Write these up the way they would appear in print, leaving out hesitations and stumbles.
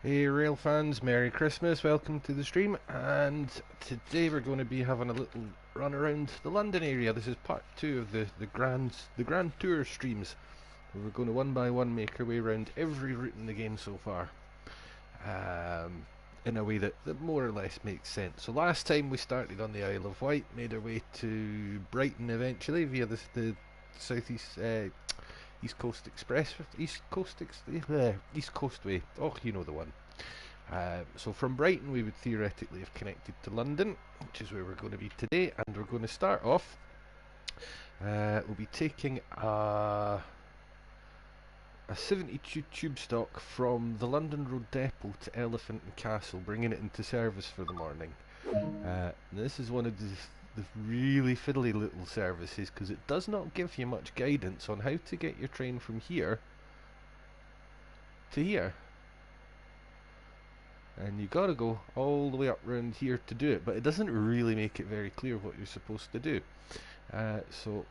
Hey rail fans, Merry Christmas, welcome to the stream, and today we're going to be having a little run around the London area. This is part 2 of the Grand Tour streams, where we're going to one by one make our way around every route in the game so far, in a way that more or less makes sense. So last time we started on the Isle of Wight, made our way to Brighton eventually via the southeast East Coast Express, East Coast Way. Oh, you know the one. So from Brighton, we would theoretically have connected to London, which is where we're going to be today, and we're going to start off. We'll be taking a 72 tube stock from the London Road Depot to Elephant and Castle, bringing it into service for the morning. This is one of the really fiddly little services because it does not give you much guidance on how to get your train from here to here. And you gotta go all the way up round here to do it, but it doesn't really make it very clear what you're supposed to do. So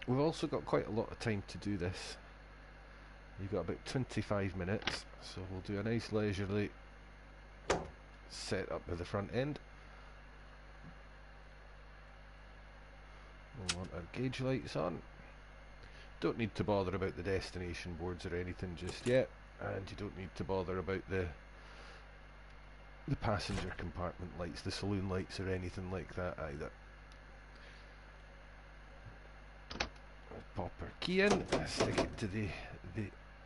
we've also got quite a lot of time to do this. You've got about 25 minutes, so we'll do a nice leisurely set up at the front end. We'll want our gauge lights on. Don't need to bother about the destination boards or anything just yet, and you don't need to bother about the passenger compartment lights, the saloon lights or anything like that either. Pop our key in, stick it to the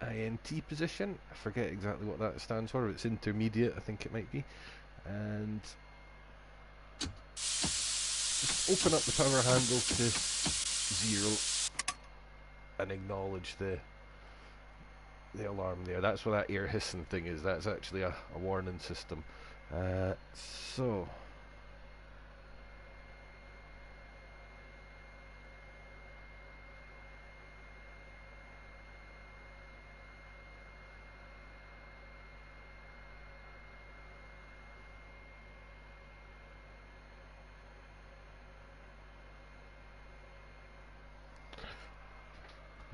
INT position. I forget exactly what that stands for, it's intermediate I think it might be, and open up the power handle to 0 and acknowledge the alarm there. That's what that air hissing thing is. That's actually a warning system. So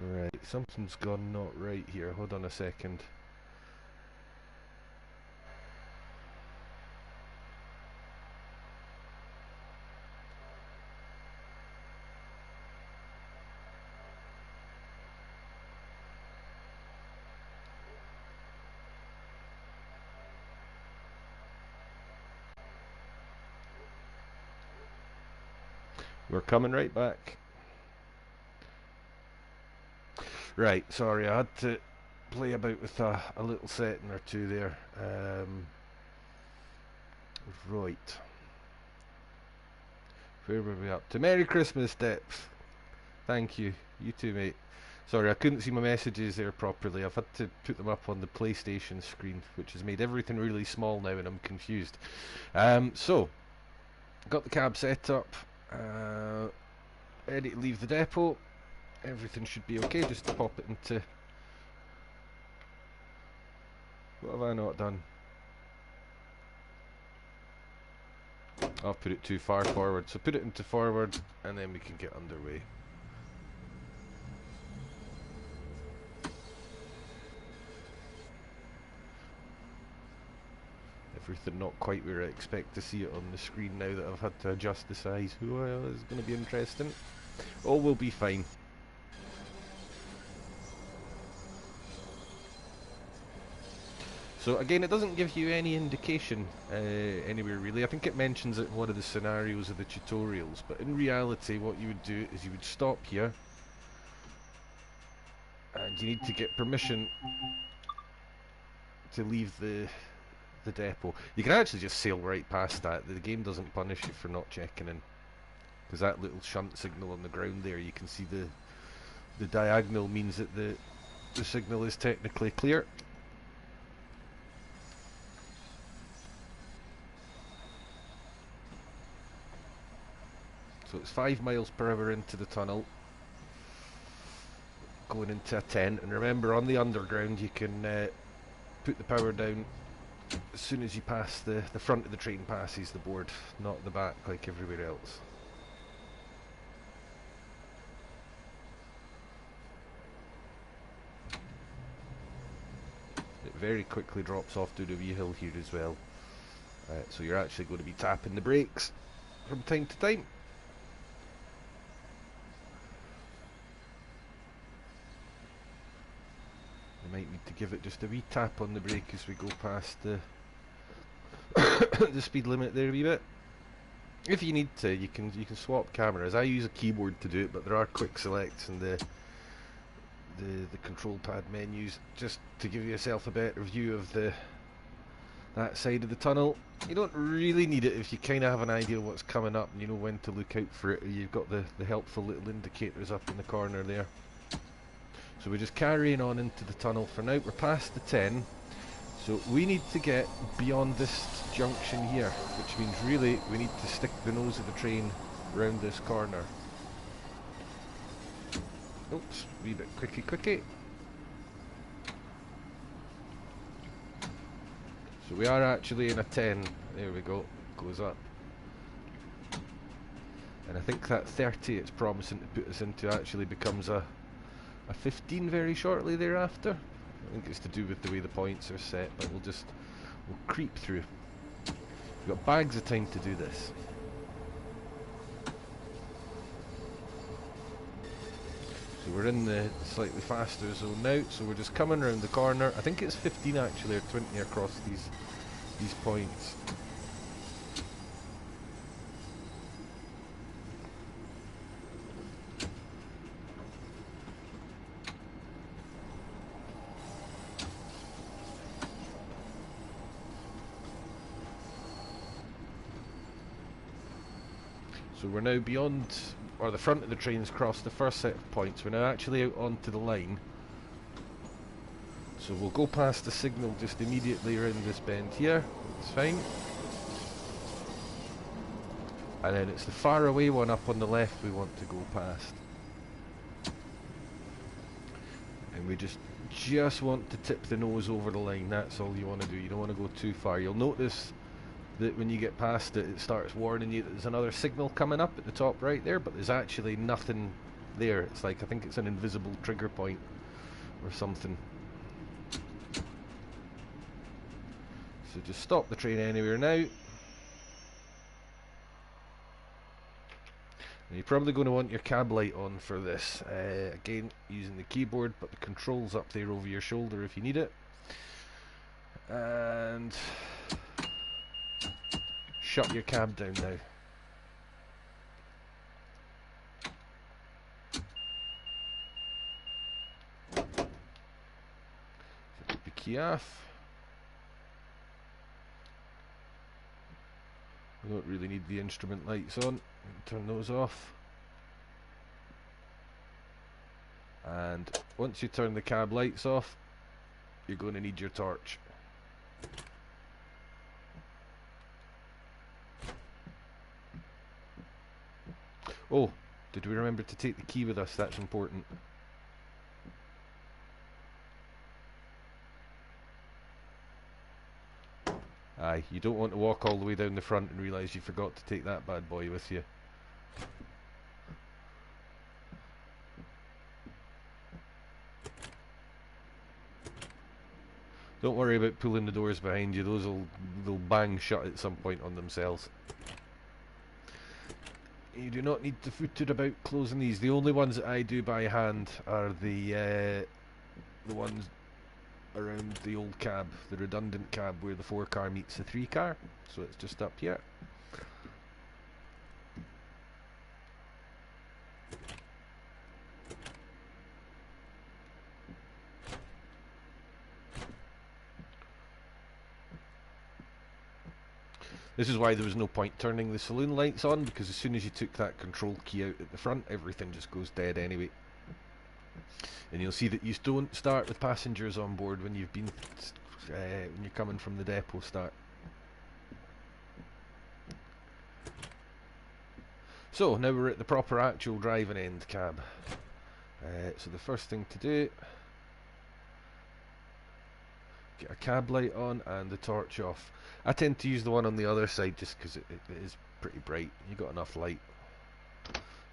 right, something's gone not right here. Hold on a second. We're coming right back. Right, sorry, I had to play about with a little setting or two there. Right. Where were we up to? Merry Christmas, Depth. Thank you. You too, mate. Sorry, I couldn't see my messages there properly. I've had to put them up on the PlayStation screen, which has made everything really small now and I'm confused. So, got the cab set up. Ready to leave the depot. Everything should be okay, just to pop it into... What have I not done? I've put it too far forward, so put it into forward and then we can get underway. Everything not quite where I expect to see it on the screen now that I've had to adjust the size. Well, this is going to be interesting. All will be fine. So again, it doesn't give you any indication anywhere really. I think it mentions it in one of the scenarios of the tutorials, but in reality what you would do is you would stop here and you need to get permission to leave the depot. You can actually just sail right past that. The game doesn't punish you for not checking in, because that little shunt signal on the ground there, you can see the diagonal means that the signal is technically clear. So it's 5 miles per hour into the tunnel, going into a 10, and remember on the underground you can put the power down as soon as you pass the front of the train passes the board, not the back like everywhere else. It very quickly drops off to the wee hill here as well. So you're actually going to be tapping the brakes from time to time. You might need to give it just a wee tap on the brake as we go past the the speed limit there a wee bit. If you need to, you can swap cameras. I use a keyboard to do it, but there are quick selects in the control pad menus just to give yourself a better view of that side of the tunnel. You don't really need it if you kind of have an idea of what's coming up and you know when to look out for it. You've got the helpful little indicators up in the corner there. So we're just carrying on into the tunnel for now. We're past the 10, so we need to get beyond this junction here, which means really we need to stick the nose of the train round this corner. Oops, a wee bit quicky. So we are actually in a 10. There we go, goes up. And I think that 30 it's promising to put us into actually becomes a 15 very shortly thereafter. I think it's to do with the way the points are set, but we'll creep through. We've got bags of time to do this. So we're in the slightly faster zone now, so we're just coming around the corner. I think it's 15 actually, or 20 across these points. So we're now beyond, or the front of the train's crossed the first set of points. We're now actually out onto the line. So we'll go past the signal just immediately around this bend here. It's fine. And then it's the far away one up on the left we want to go past. And we just want to tip the nose over the line. That's all you want to do. You don't want to go too far. You'll notice that when you get past it, it starts warning you that there's another signal coming up at the top right there, but there's actually nothing there. It's like, I think it's an invisible trigger point or something. So just stop the train anywhere now. And you're probably going to want your cab light on for this. Again, using the keyboard, but the controls up there over your shoulder if you need it. And shut your cab down now. Take the key off. We don't really need the instrument lights on. Turn those off. And once you turn the cab lights off, you're going to need your torch. Oh, did we remember to take the key with us? That's important. Aye, you don't want to walk all the way down the front and realise you forgot to take that bad boy with you. Don't worry about pulling the doors behind you, they'll bang shut at some point on themselves. You do not need to foot it about closing these. The only ones that I do by hand are the ones around the old cab, the redundant cab where the 4 car meets the 3 car. So it's just up here. This is why there was no point turning the saloon lights on, because as soon as you took that control key out at the front, everything just goes dead anyway. And you'll see that you don't start with passengers on board when you've been when you're coming from the depot start. So now we're at the proper actual driving end cab. So the first thing to do, get a cab light on and the torch off. I tend to use the one on the other side just because it is pretty bright. You got enough light.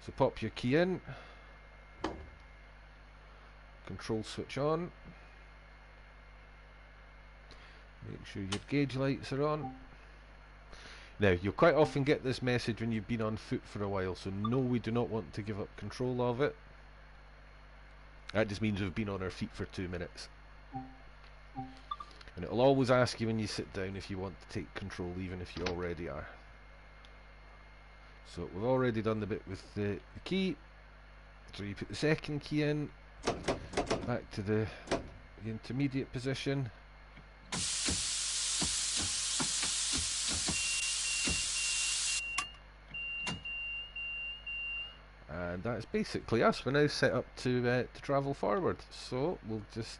So pop your key in, control switch on, Make sure your gauge lights are on. Now, you'll quite often get this message when you've been on foot for a while, so no, we do not want to give up control of it. That just means we've been on our feet for 2 minutes. And it'll always ask you when you sit down if you want to take control, even if you already are. So we've already done the bit with the key. So you put the second key in, back to the intermediate position. And that's basically us. We're now set up to travel forward. So we'll just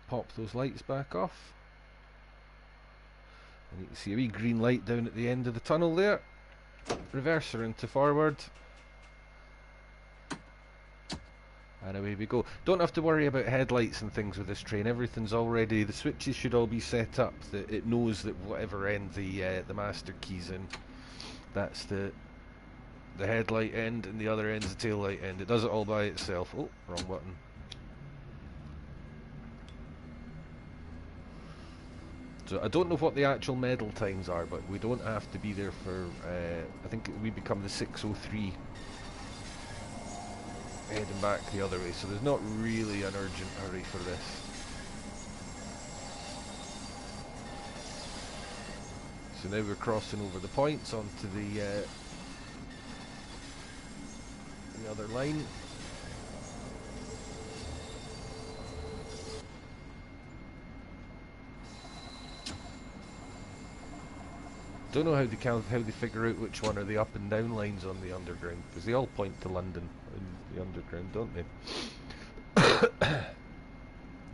pop those lights back off. And you can see a wee green light down at the end of the tunnel there. Reverse her into forward. And away we go. Don't have to worry about headlights and things with this train. Everything's already, the switches should all be set up that it knows that whatever end the master key's in, that's the headlight end, and the other end's the tail light end. It does it all by itself. Oh, wrong button. So I don't know what the actual medal times are, but we don't have to be there for, I think we become the 6:03 heading back the other way, so there's not really an urgent hurry for this. So now we're crossing over the points onto the other line. Don't know how they figure out which one are the up and down lines on the underground, because they all point to London in the underground, don't they? Because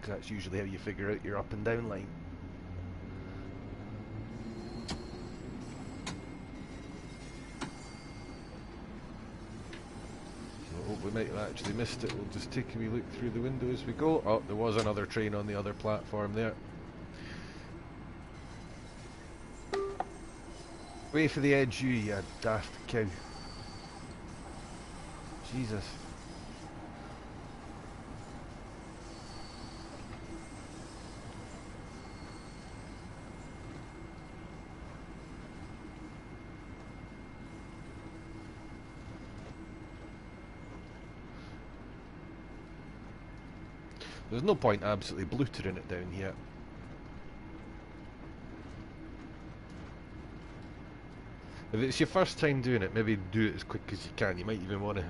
that's usually how you figure out your up and down line. So, oh, we might have actually missed it. We'll just take a wee look through the window as we go. Oh, there was another train on the other platform there. Wait for the edge, you daft cow. Jesus. There's no point absolutely blootering it down here. If it's your first time doing it, maybe do it as quick as you can. You might even want to,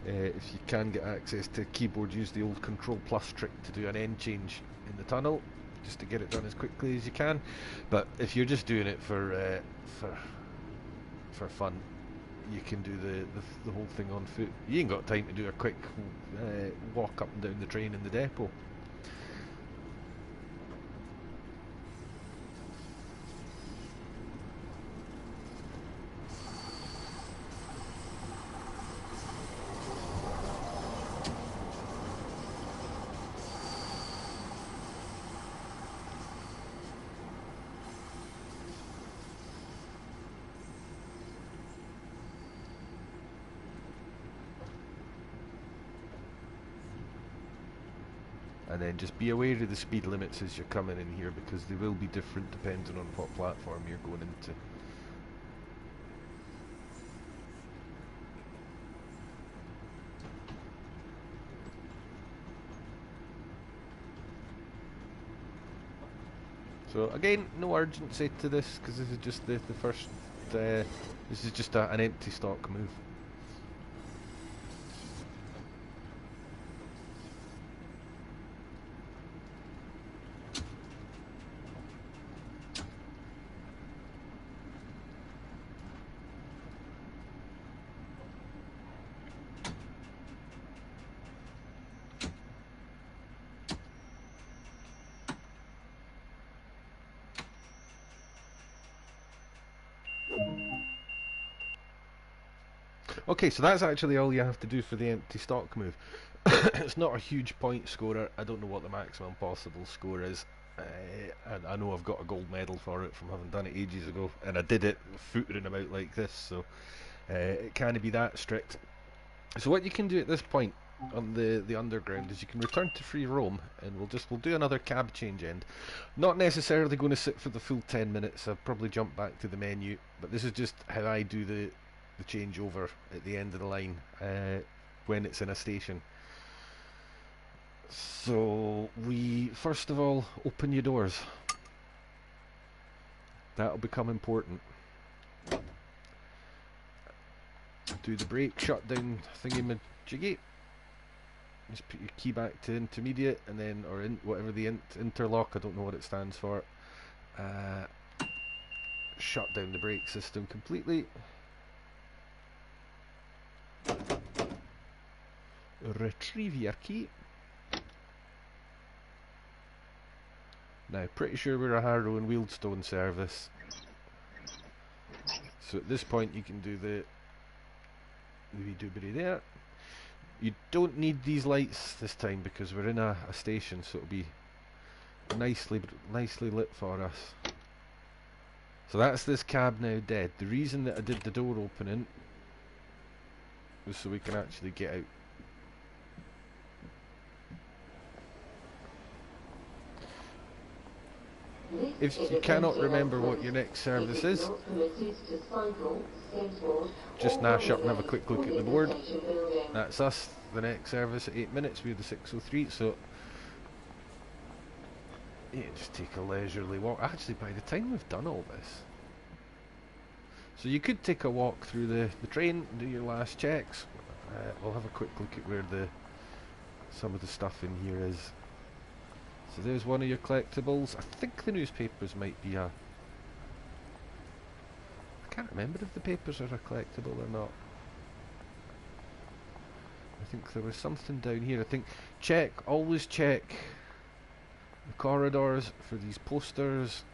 if you can get access to a keyboard, use the old Control Plus trick to do an end change in the tunnel, just to get it done as quickly as you can. But if you're just doing it for fun, you can do the whole thing on foot. You ain't got time to do a quick walk up and down the train in the depot. And then just be aware of the speed limits as you're coming in here, because they will be different depending on what platform you're going into. So again, no urgency to this, because this is just the first, this is just an empty stock move. Okay, so that's actually all you have to do for the empty stock move. It's not a huge point scorer. I don't know what the maximum possible score is. And I know I've got a gold medal for it from having done it ages ago, and I did it footering about like this, so it can't be that strict. So what you can do at this point on the underground is you can return to free roam, and we'll do another cab change end. Not necessarily going to sit for the full 10 minutes. I'll probably jump back to the menu, but this is just how I do the changeover at the end of the line when it's in a station. So we first of all open your doors. That'll become important. Do the brake, shut down thingy-majiggy. Just put your key back to intermediate, and then, or in whatever the interlock, I don't know what it stands for. Shut down the brake system completely. Retrieve your key. Now, pretty sure we're a Harrow and Wealdstone service. So at this point you can do the doobity there. You don't need these lights this time because we're in a station, so it'll be nicely lit for us. So that's this cab now dead. The reason that I did the door opening was so we can actually get out. If you cannot remember what your next service is, just gnash up and have a quick look at the board. That's us, the next service at 8 minutes. We're the 603, so yeah, just take a leisurely walk. Actually, by the time we've done all this, so you could take a walk through the train and do your last checks. We'll have a quick look at where some of the stuff in here is. So there's one of your collectibles. I think the newspapers might be I can't remember if the papers are a collectible or not. I think there was something down here. I think always check the corridors for these posters.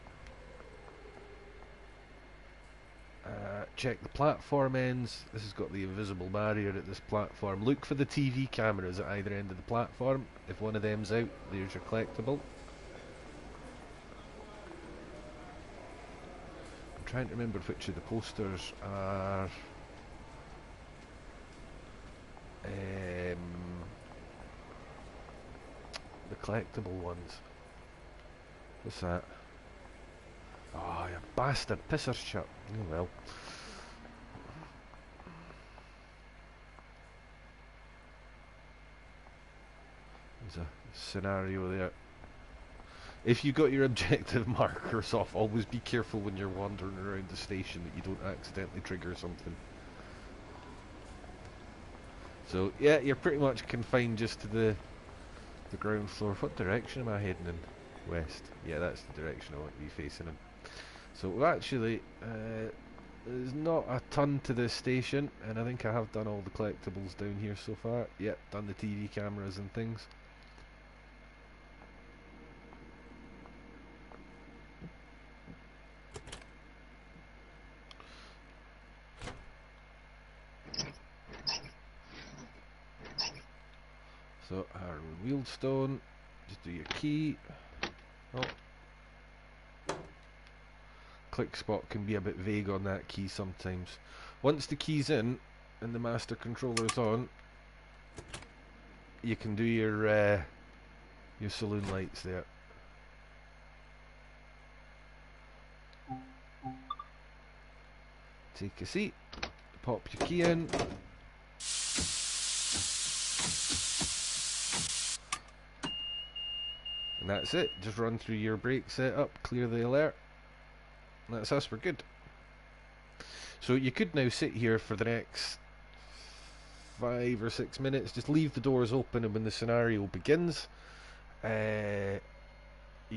Check the platform ends. This has got the invisible barrier at this platform. Look for the TV cameras at either end of the platform. If one of them's out, there's your collectible. I'm trying to remember which of the posters are the collectible ones. What's that? Oh, you bastard, pisser shut. Oh well. There's a scenario there. If you got your objective markers off, always be careful when you're wandering around the station that you don't accidentally trigger something. So yeah, you're pretty much confined just to the ground floor. What direction am I heading in? West. Yeah, that's the direction I want to be facing in. So actually, there's not a ton to this station, and I think I have done all the collectibles down here so far. Yep, done the TV cameras and things. So, our Wealdstone, just do your key. Oh. Click spot can be a bit vague on that key sometimes. Once the key's in and the master controller's on, you can do your saloon lights there. Take a seat, pop your key in. And that's it. Just run through your brake setup, clear the alert. And that's us, we're good. So you could now sit here for the next 5 or 6 minutes, just leave the doors open, and when the scenario begins, you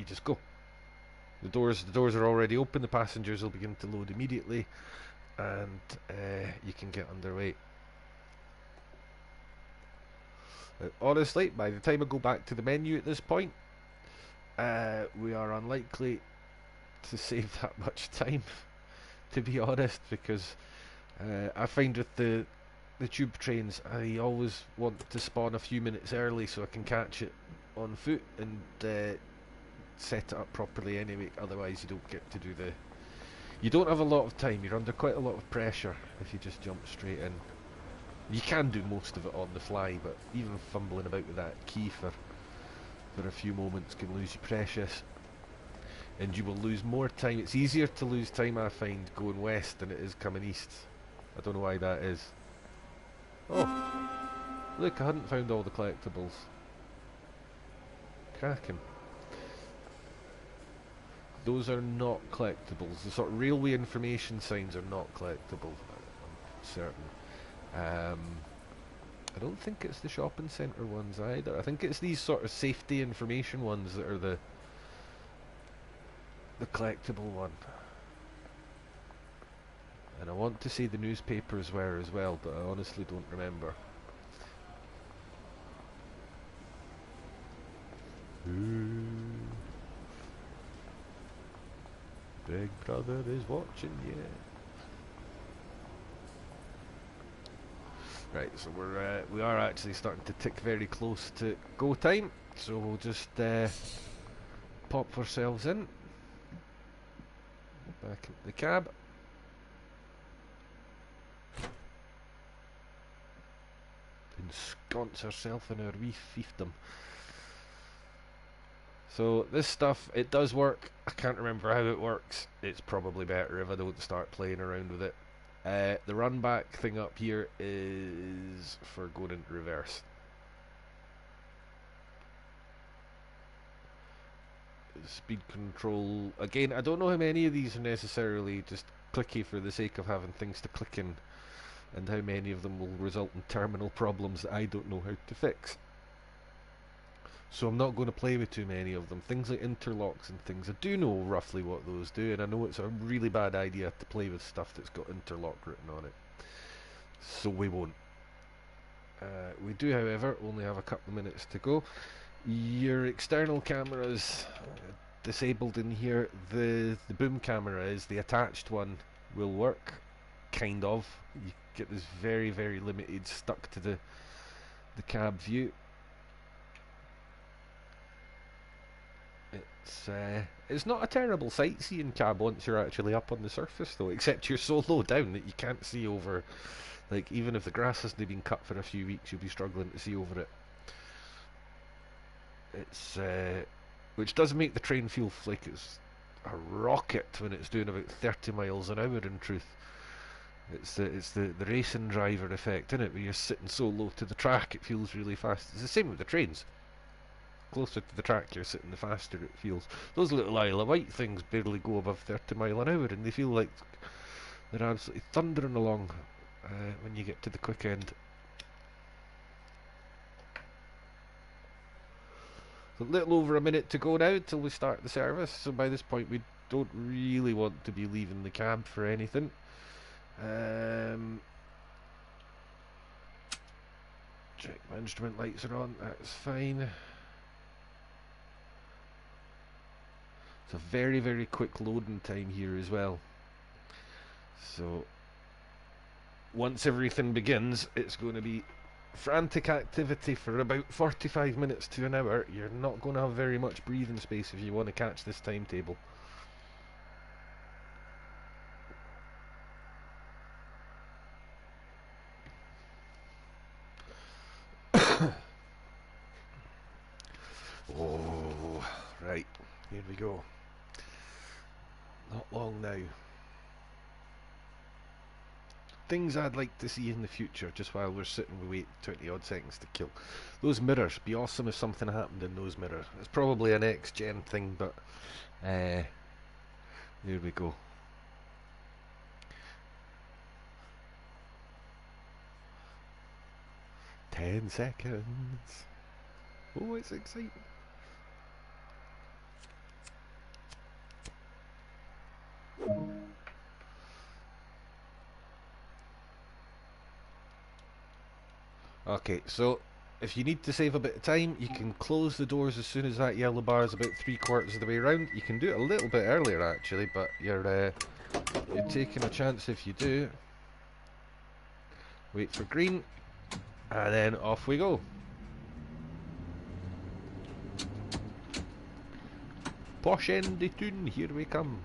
just go. The doors are already open, the passengers will begin to load immediately, and you can get underway. Honestly, by the time I go back to the menu at this point, we are unlikely to save that much time, to be honest, because I find with the tube trains, I always want to spawn a few minutes early so I can catch it on foot and set it up properly anyway. Otherwise you don't get to do you don't have a lot of time. You're under quite a lot of pressure if you just jump straight in. You can do most of it on the fly, but even fumbling about with that key for a few moments can lose you precious. And you will lose more time. It's easier to lose time, I find, going west than it is coming east. I don't know why that is. Oh, look, I hadn't found all the collectibles. Cracking. Those are not collectibles. The sort of railway information signs are not collectible, I'm certain. I don't think it's the shopping centre ones either. I think it's these sort of safety information ones that are the collectible one. And I want to say the newspapers were as well, but I honestly don't remember. Ooh. Big Brother is watching you. Right, so we are actually starting to tick very close to go time, so we'll just pop ourselves in, back into the cab. Ensconce ourselves in our wee fiefdom. So this stuff, it does work. I can't remember how it works. It's probably better if I don't start playing around with it. The run back thing up here is for going into reverse. Speed control, again, I don't know how many of these are necessarily just clicky for the sake of having things to click in, and how many of them will result in terminal problems that I don't know how to fix. So I'm not going to play with too many of them. Things like interlocks and things, I do know roughly what those do, and I know it's a really bad idea to play with stuff that's got interlock written on it. So we won't. We do, however, only have a couple of minutes to go. Your external cameras disabled in here. The boom camera is the attached one, will work, kind of. You get this very, very limited, stuck to the cab view. It's not a terrible sightseeing cab once you're actually up on the surface, though, except you're so low down that you can't see over. Like, even if the grass hasn't been cut for a few weeks, you'll be struggling to see over it. It's which does make the train feel like it's a rocket when it's doing about 30 miles an hour. In truth, it's the racing driver effect, isn't it? Where you're sitting so low to the track, it feels really fast. It's the same with the trains. Closer to the track you're sitting, the faster it feels. Those little Isle of Wight things barely go above 30 mile an hour, and they feel like they're absolutely thundering along when you get to the quick end. So a little over a minute to go now till we start the service, so by this point we don't really want to be leaving the cab for anything. Check my instrument lights are on, that's fine. It's a very, very quick loading time here as well. So once everything begins, it's going to be frantic activity for about 45 minutes to an hour. You're not going to have very much breathing space if you want to catch this timetable. Oh, right, here we go. Not long now. Things I'd like to see in the future, just while we're sitting, we wait 20 odd seconds to kill. Those mirrors, be awesome if something happened in those mirrors. It's probably a next gen thing, but there we go. Ten seconds. Oh, it's exciting. Okay, so if you need to save a bit of time, you can close the doors as soon as that yellow bar is about 3/4 of the way around. You can do it a little bit earlier actually, but you're taking a chance if you do. Wait for green, and then off we go. Pt.2, here we come.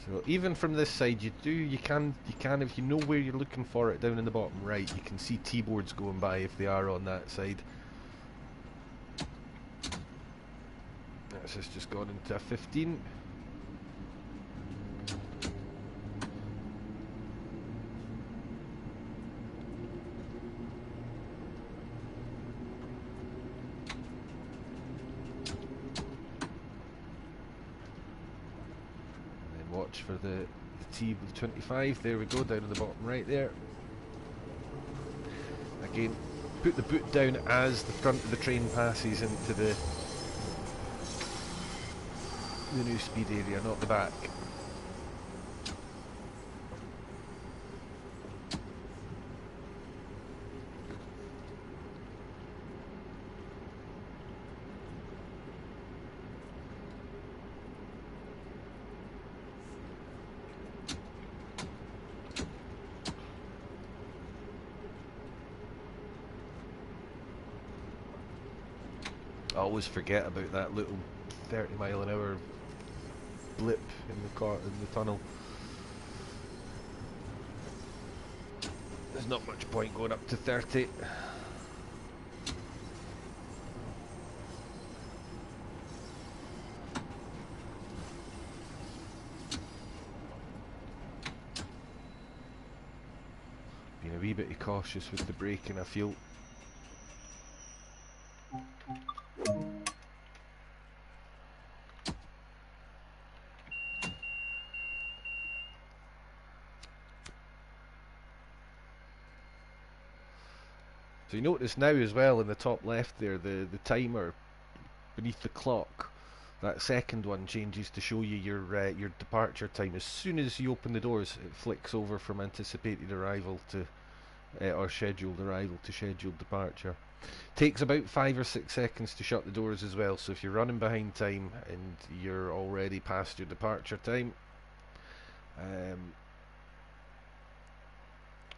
So even from this side, you can if you know where you're looking for it down in the bottom right, you can see T-boards going by if they are on that side. That's just gone into a 15. Watch for the T25. There we go, down in the bottom right there. Again, put the boot down as the front of the train passes into the new speed area, not the back. I always forget about that little 30-mile-an-hour blip in the tunnel. There's not much point going up to 30. Being a wee bit cautious with the braking, I feel. So you notice now as well in the top left there, the timer beneath the clock, that second one changes to show you your departure time. As soon as you open the doors, it flicks over from anticipated arrival to or scheduled arrival to scheduled departure. Takes about 5 or 6 seconds to shut the doors as well. So if you're running behind time and you're already past your departure time,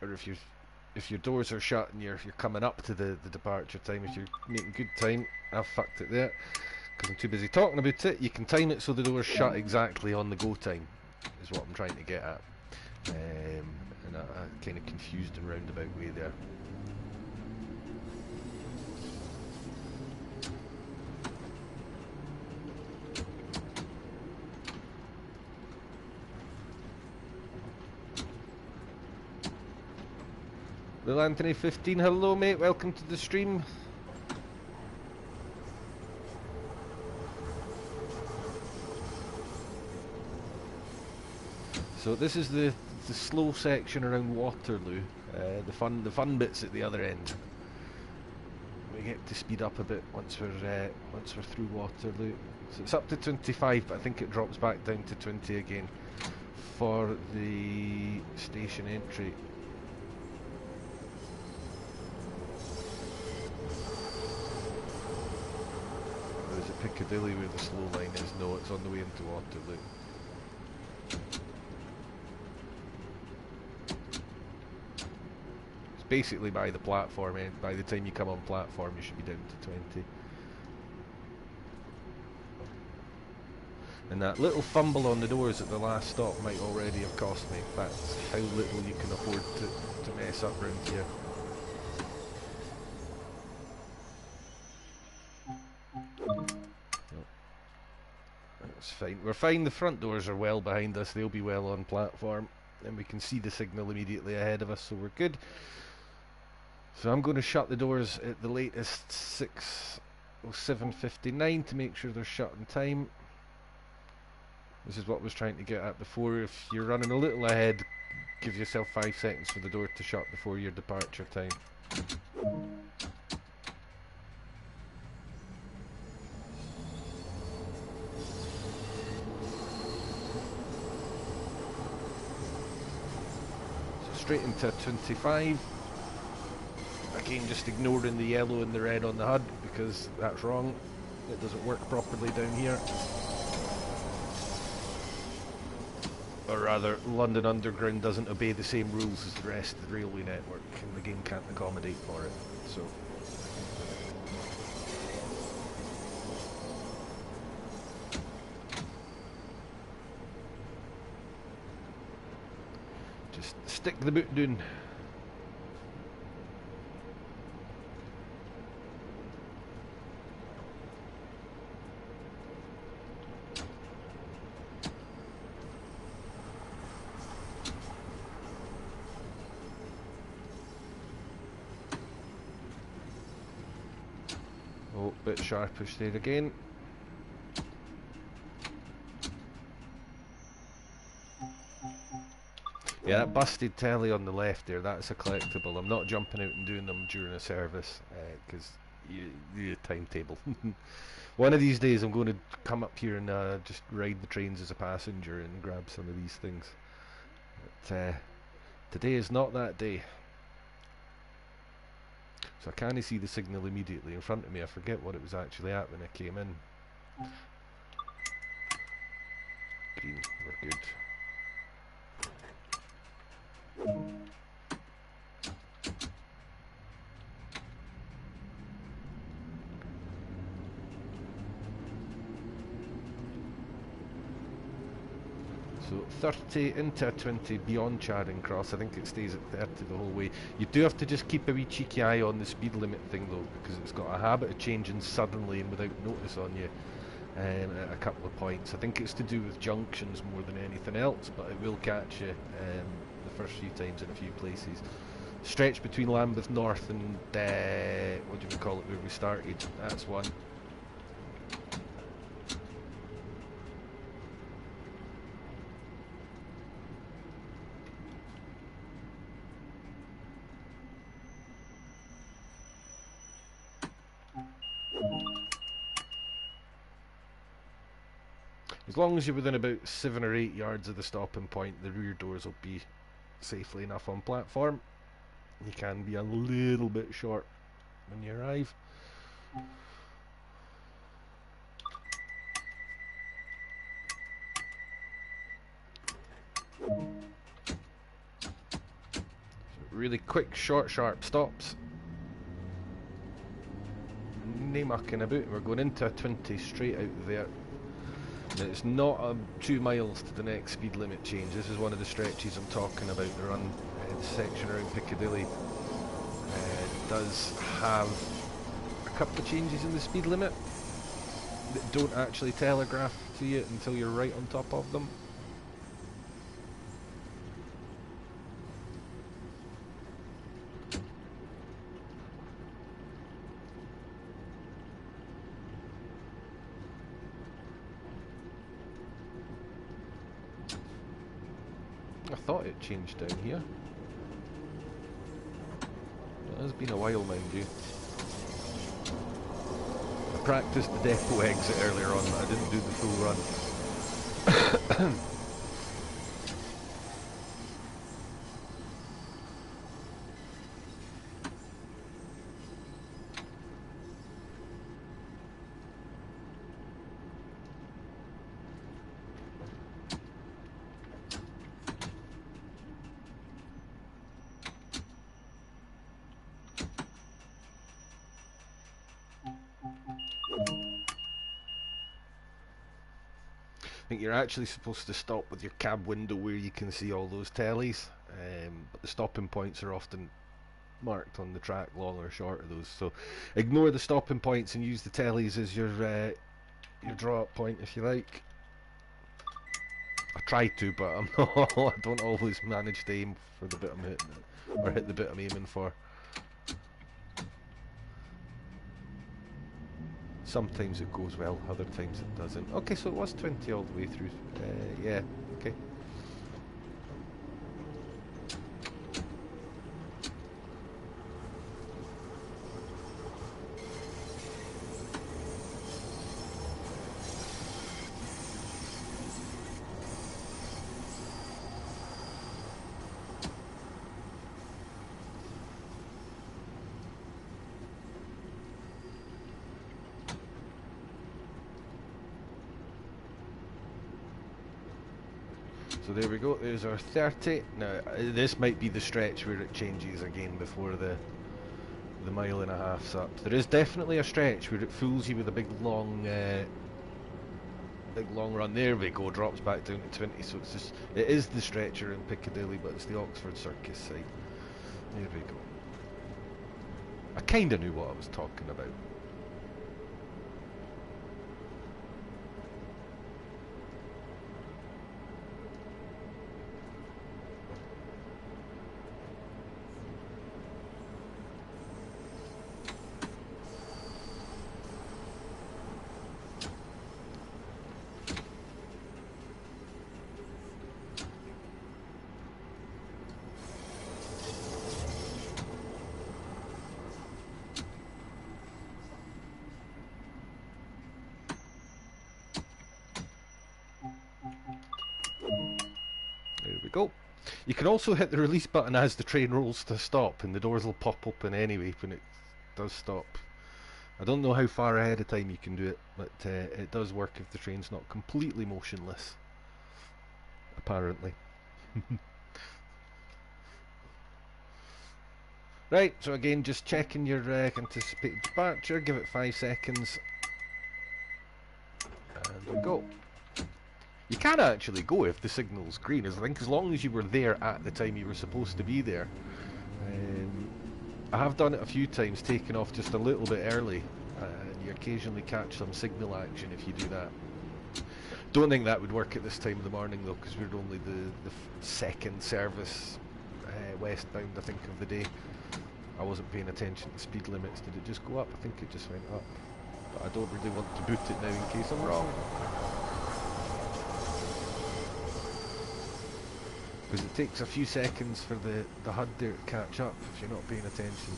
or if your doors are shut and you're coming up to the departure time, if you're making good time, I've fucked it there because I'm too busy talking about it. You can time it so the door's shut exactly on the go time, is what I'm trying to get at. And I kind of confused and roundabout way there. Little Anthony 15, hello mate, welcome to the stream. So this is the slow section around Waterloo, the fun bits at the other end. We get to speed up a bit once we're through Waterloo. So it's up to 25, but I think it drops back down to 20 again for the station entry. Is it Piccadilly where the slow line is? No, it's on the way into Waterloo. It's basically by the platform end. By the time you come on platform, you should be down to 20. And that little fumble on the doors at the last stop might already have cost me. That's how little you can afford to mess up around here. That's fine. We're fine. The front doors are well behind us. They'll be well on platform. And we can see the signal immediately ahead of us, so we're good. So I'm going to shut the doors at the latest 7:59 to make sure they're shut in time. This is what I was trying to get at before. If you're running a little ahead, give yourself 5 seconds for the door to shut before your departure time. So straight into 25. Again, just ignoring the yellow and the red on the HUD because that's wrong. It doesn't work properly down here. Or rather, London Underground doesn't obey the same rules as the rest of the railway network, and the game can't accommodate for it. So, Stick the boot down. Oh, bit sharpish there again. Yeah, that busted telly on the left there, that's a collectible. I'm not jumping out and doing them during a service, because you timetable. One of these days I'm going to come up here and just ride the trains as a passenger and grab some of these things. But today is not that day. So I can't see the signal immediately in front of me. I forget what it was actually at when I came in. Green, we're good. So 30 into 20 beyond Charing Cross. I think it stays at 30 the whole way. You do have to just keep a wee cheeky eye on the speed limit thing though, because it's got a habit of changing suddenly and without notice on you at a couple of points. I think it's to do with junctions more than anything else, but it will catch you the first few times in a few places. Stretch between Lambeth North and what do you call it, where we started, that's one. As long as you're within about 7 or 8 yards of the stopping point, the rear doors will be safely enough on platform. You can be a little bit short when you arrive. So really quick, short, sharp stops. No mucking about, we're going into a 20 straight out there. Now it's not 2 miles to the next speed limit change. This is one of the stretches I'm talking about, the run, the section around Piccadilly. It does have a couple of changes in the speed limit that don't actually telegraph to you until you're right on top of them. I thought it changed down here. It has been a while, mind you. I practiced the depot exit earlier on, but I didn't do the full run. I think you're actually supposed to stop with your cab window where you can see all those tellies, but the stopping points are often marked on the track, long or short of those. So ignore the stopping points and use the tellies as your draw-up point, if you like. I try to, but I'm not. I don't always manage to aim for the bit I'm hitting, or hit the bit I'm aiming for. Sometimes it goes well, other times it doesn't. Okay, so it was 20 all the way through. Yeah, okay. So there we go, there's our 30. Now, this might be the stretch where it changes again before the mile and a half's up. There is definitely a stretch where it fools you with a big long big long run. There we go, drops back down to 20, so it's just, it is the stretcher in Piccadilly, but it's the Oxford Circus site. There we go. I kinda knew what I was talking about. There we go. You can also hit the release button as the train rolls to stop, and the doors will pop open anyway when it does stop. I don't know how far ahead of time you can do it, but it does work if the train's not completely motionless. Apparently. Right, so again, just checking your anticipated departure, give it 5 seconds, and we go. You can actually go if the signal's green, I think, as long as you were there at the time you were supposed to be there. I have done it a few times, taking off just a little bit early, and you occasionally catch some signal action if you do that. Don't think that would work at this time of the morning though, because we're only the second service westbound, I think, of the day. I wasn't paying attention to speed limits. Did it just go up? I think it just went up. But I don't really want to boot it now in case I'm wrong. Because it takes a few seconds for the HUD there to catch up if you're not paying attention.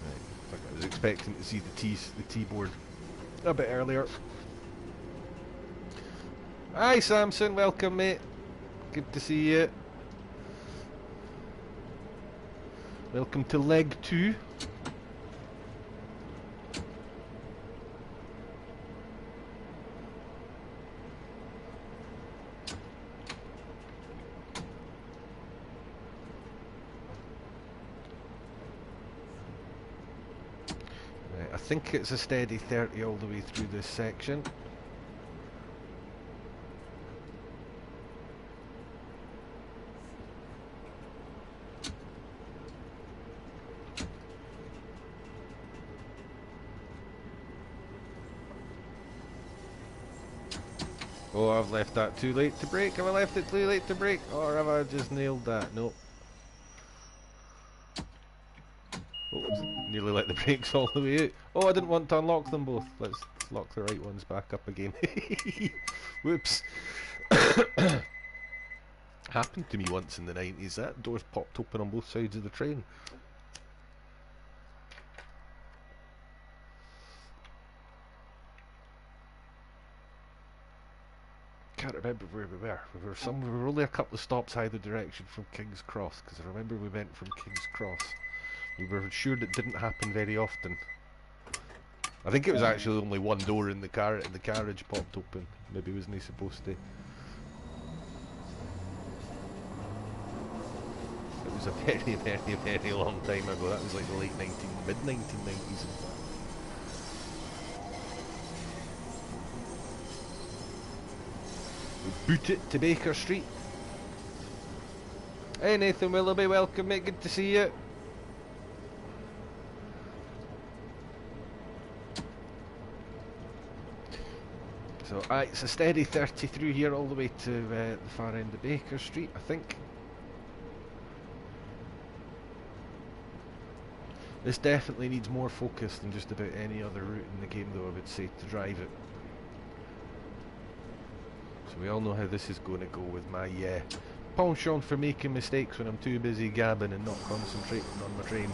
Right. I was expecting to see the T-board a bit earlier. Hi Samson, welcome mate. Good to see you. Welcome to leg 2. I think it's a steady 30 all the way through this section. Oh, I've left that too late to brake. Have I left it too late to brake? Or have I just nailed that? Nope. Oops, nearly let the brakes all the way out. Oh, I didn't want to unlock them both. Let's lock the right ones back up again. Whoops. Happened to me once in the 90s. That door's popped open on both sides of the train. Can't remember where we were. We were only a couple of stops either direction from King's Cross, because I remember we went from King's Cross. We were sure that didn't happen very often. I think it was actually only one door in the car, and the carriage popped open. Maybe wasn't he supposed to? It was a very, very, very long time ago. That was like the mid 1990s. We boot it to Baker Street. Hey Nathan Willoughby, welcome mate, good to see you. So it's a steady 30 through here all the way to the far end of Baker Street, I think. This definitely needs more focus than just about any other route in the game though, I would say, to drive it. So we all know how this is going to go with my penchant for making mistakes when I'm too busy gabbing and not concentrating on my train.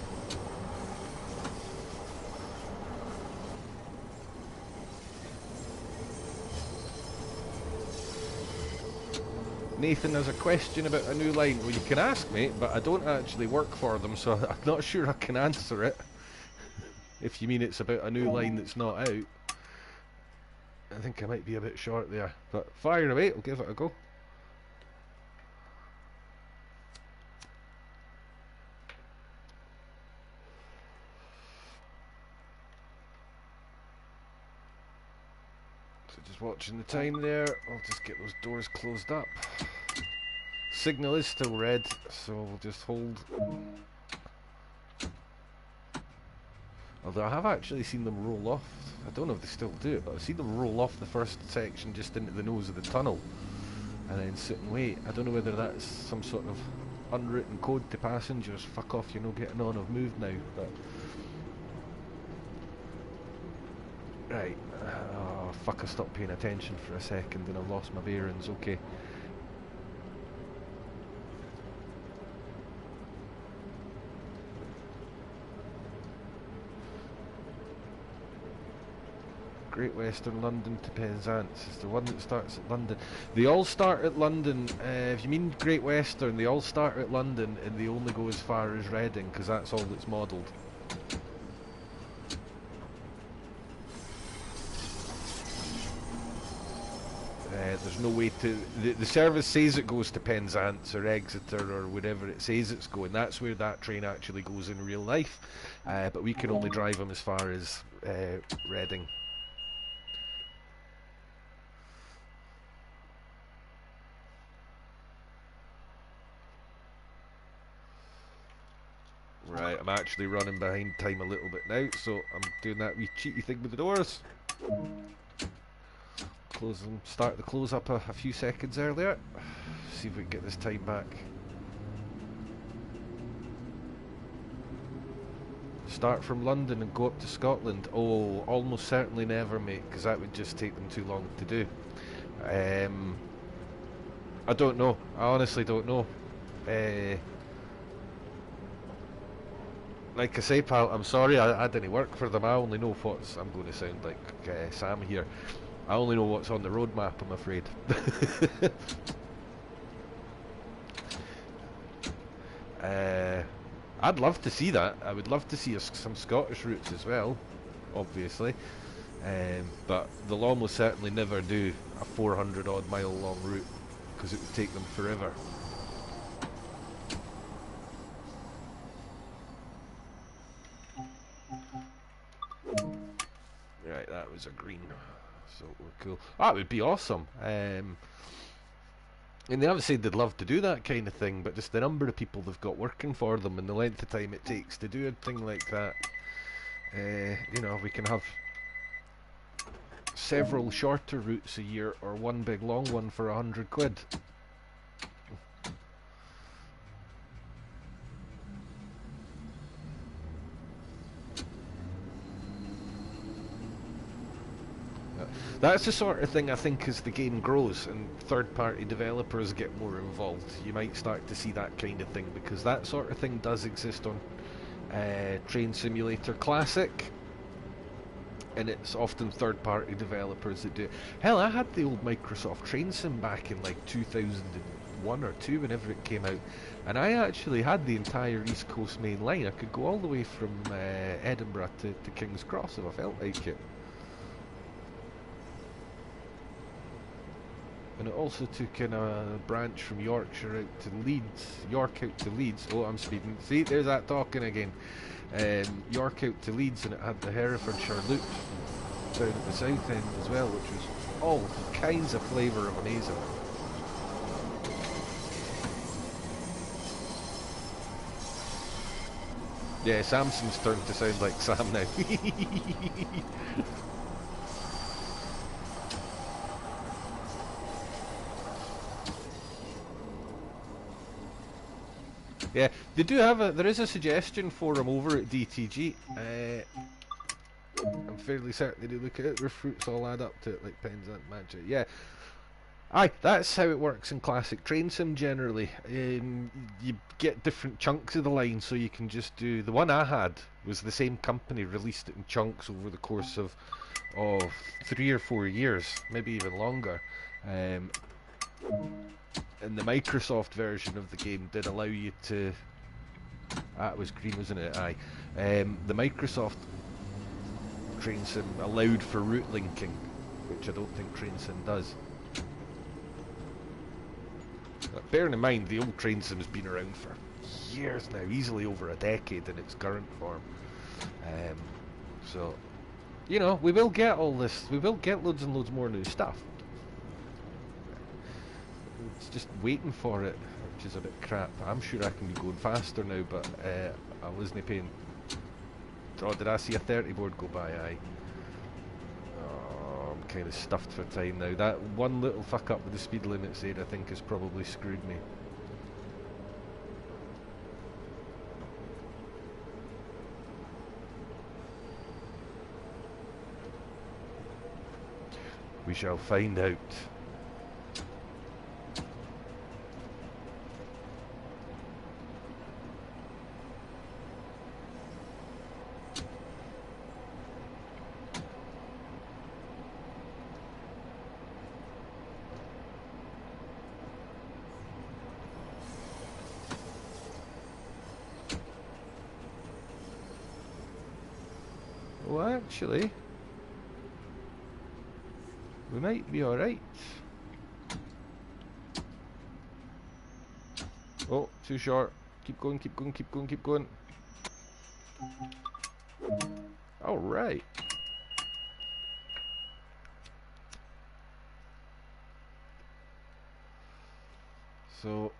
Nathan has a question about a new line. Well, you can ask me, but I don't actually work for them, so I'm not sure I can answer it. If you mean it's about a new line that's not out. I think I might be a bit short there, but fire away, I'll give it a go. Just watching the time there. I'll just get those doors closed up. Signal is still red, so we'll just hold. Although I have actually seen them roll off. I don't know if they still do it, but I've seen them roll off the first section just into the nose of the tunnel and then sit and wait. I don't know whether that's some sort of unwritten code to passengers. Fuck off, you're not getting on, I've moved now. But right. Oh fuck, I stopped paying attention for a second and I've lost my bearings. Okay. Great Western London to Penzance is the one that starts at London. They all start at London. If you mean Great Western, they all start at London and they only go as far as Reading because that's all that's modelled. There's no way to... The service says it goes to Penzance or Exeter or wherever it says it's going. That's where that train actually goes in real life. But we can only drive them as far as Reading. Right, I'm actually running behind time a little bit now, so I'm doing that wee cheaty thing with the doors. Close them, start the close up a few seconds earlier. See if we can get this time back. Start from London and go up to Scotland. Oh, almost certainly never, mate, because that would just take them too long to do. I don't know. I honestly don't know. Like I say, pal, I'm sorry, I didn't work for them. I only know what's... I'm going to sound like Sam here. I only know what's on the roadmap, I'm afraid. I'd love to see that. I would love to see some Scottish routes as well, obviously. But they'll almost certainly never do a 400 odd mile long route because it would take them forever. Right, that was a green, so we're cool. That would be awesome. And they haven't said they'd love to do that kind of thing, but just the number of people they've got working for them and the length of time it takes to do a thing like that. You know, we can have several shorter routes a year or one big long one for £100. That's the sort of thing I think as the game grows and third-party developers get more involved, you might start to see that kind of thing, because that sort of thing does exist on Train Simulator Classic, and it's often third-party developers that do it. Hell, I had the old Microsoft Train Sim back in like 2001 or 2, whenever it came out, and I actually had the entire East Coast main line. I could go all the way from Edinburgh to King's Cross if I felt like it. And it also took in a branch from Yorkshire out to Leeds, York out to Leeds. Oh, I'm speeding. See, there's that talking again. York out to Leeds, and it had the Herefordshire loop down at the south end as well, which was all kinds of flavour of amazing. Yeah, Samson's turned to sound like Sam now. Yeah, they do have there is a suggestion forum over at DTG. I'm fairly certain they do look at it. Their fruits all add up to it, like Penzance Magic. Yeah. Aye, that's how it works in classic train sim generally. You get different chunks of the line, so you can just do... The one I had was the same company released it in chunks over the course of 3 or 4 years, maybe even longer. And the Microsoft version of the game did allow you to... Ah, it was green, wasn't it? Aye. The Microsoft train sim allowed for route linking, which I don't think train sim does. But bearing in mind, the old train sim's been around for years now, easily over a decade in its current form. So, You know, we will get all this. We will get loads and loads more new stuff. It's just waiting for it, which is a bit crap. I'm sure I can be going faster now, but I wasn't paying. Oh, did I see a 30 board go by? Aye. Oh, I'm kind of stuffed for time now. That one little fuck up with the speed limits there, I think, has probably screwed me. We shall find out. Well, actually, we might be alright. Oh, too short. Keep going, keep going, keep going, keep going. Alright. So,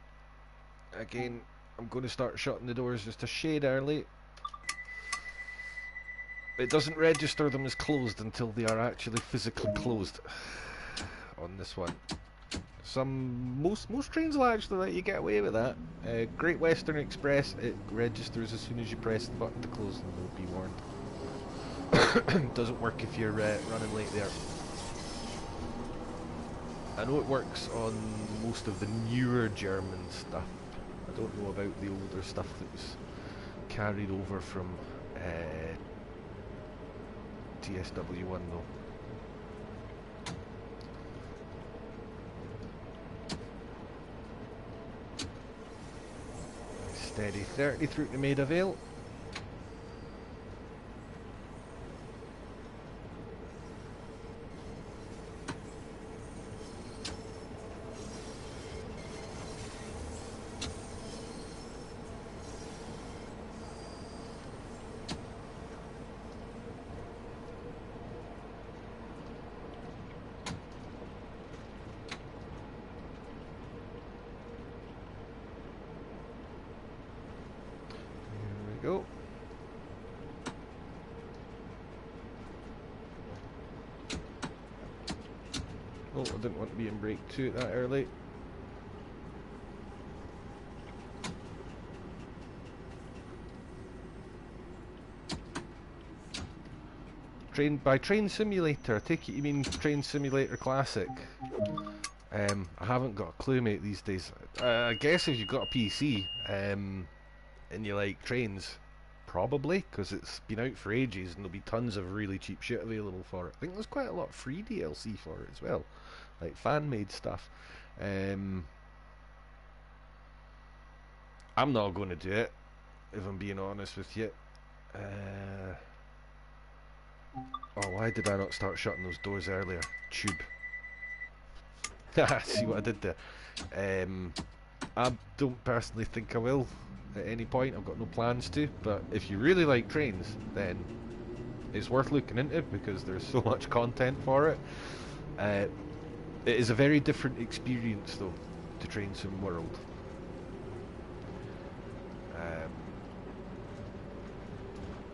again, I'm going to start shutting the doors just a shade early. It doesn't register them as closed until they are actually physically closed on this one. Most trains will actually let you get away with that. Great Western Express, it registers as soon as you press the button to close them, you'll be warned. Doesn't work if you're running late there. I know it works on most of the newer German stuff. I don't know about the older stuff that was carried over from TSW1 though. Steady 30 through to Maida Vale. Go. Oh, I didn't want to be in brake 2 that early. By Train Simulator, I take it you mean Train Simulator Classic. I haven't got a clue, mate, these days. I guess if you've got a PC, and you like trains, probably, because it's been out for ages and there'll be tons of really cheap shit available for it. I think there's quite a lot of free DLC for it as well, like fan-made stuff. I'm not going to do it, if I'm being honest with you. Oh, why did I not start shutting those doors earlier? Tube. See what I did there. I don't personally think I will at any point. I've got no plans to, but if you really like trains, then it's worth looking into because there's so much content for it. It is a very different experience though to Train Sim World.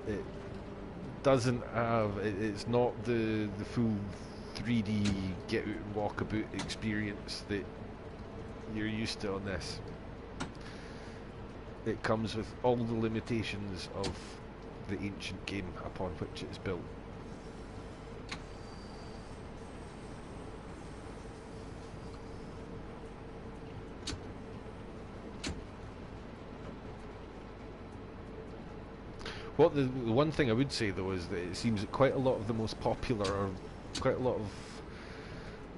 It doesn't have, it's not the full 3D get out and walk about experience that you're used to on this. It comes with all the limitations of the ancient game upon which it is built. Well, the one thing I would say though is that it seems that quite a lot of the most popular, or quite a lot of,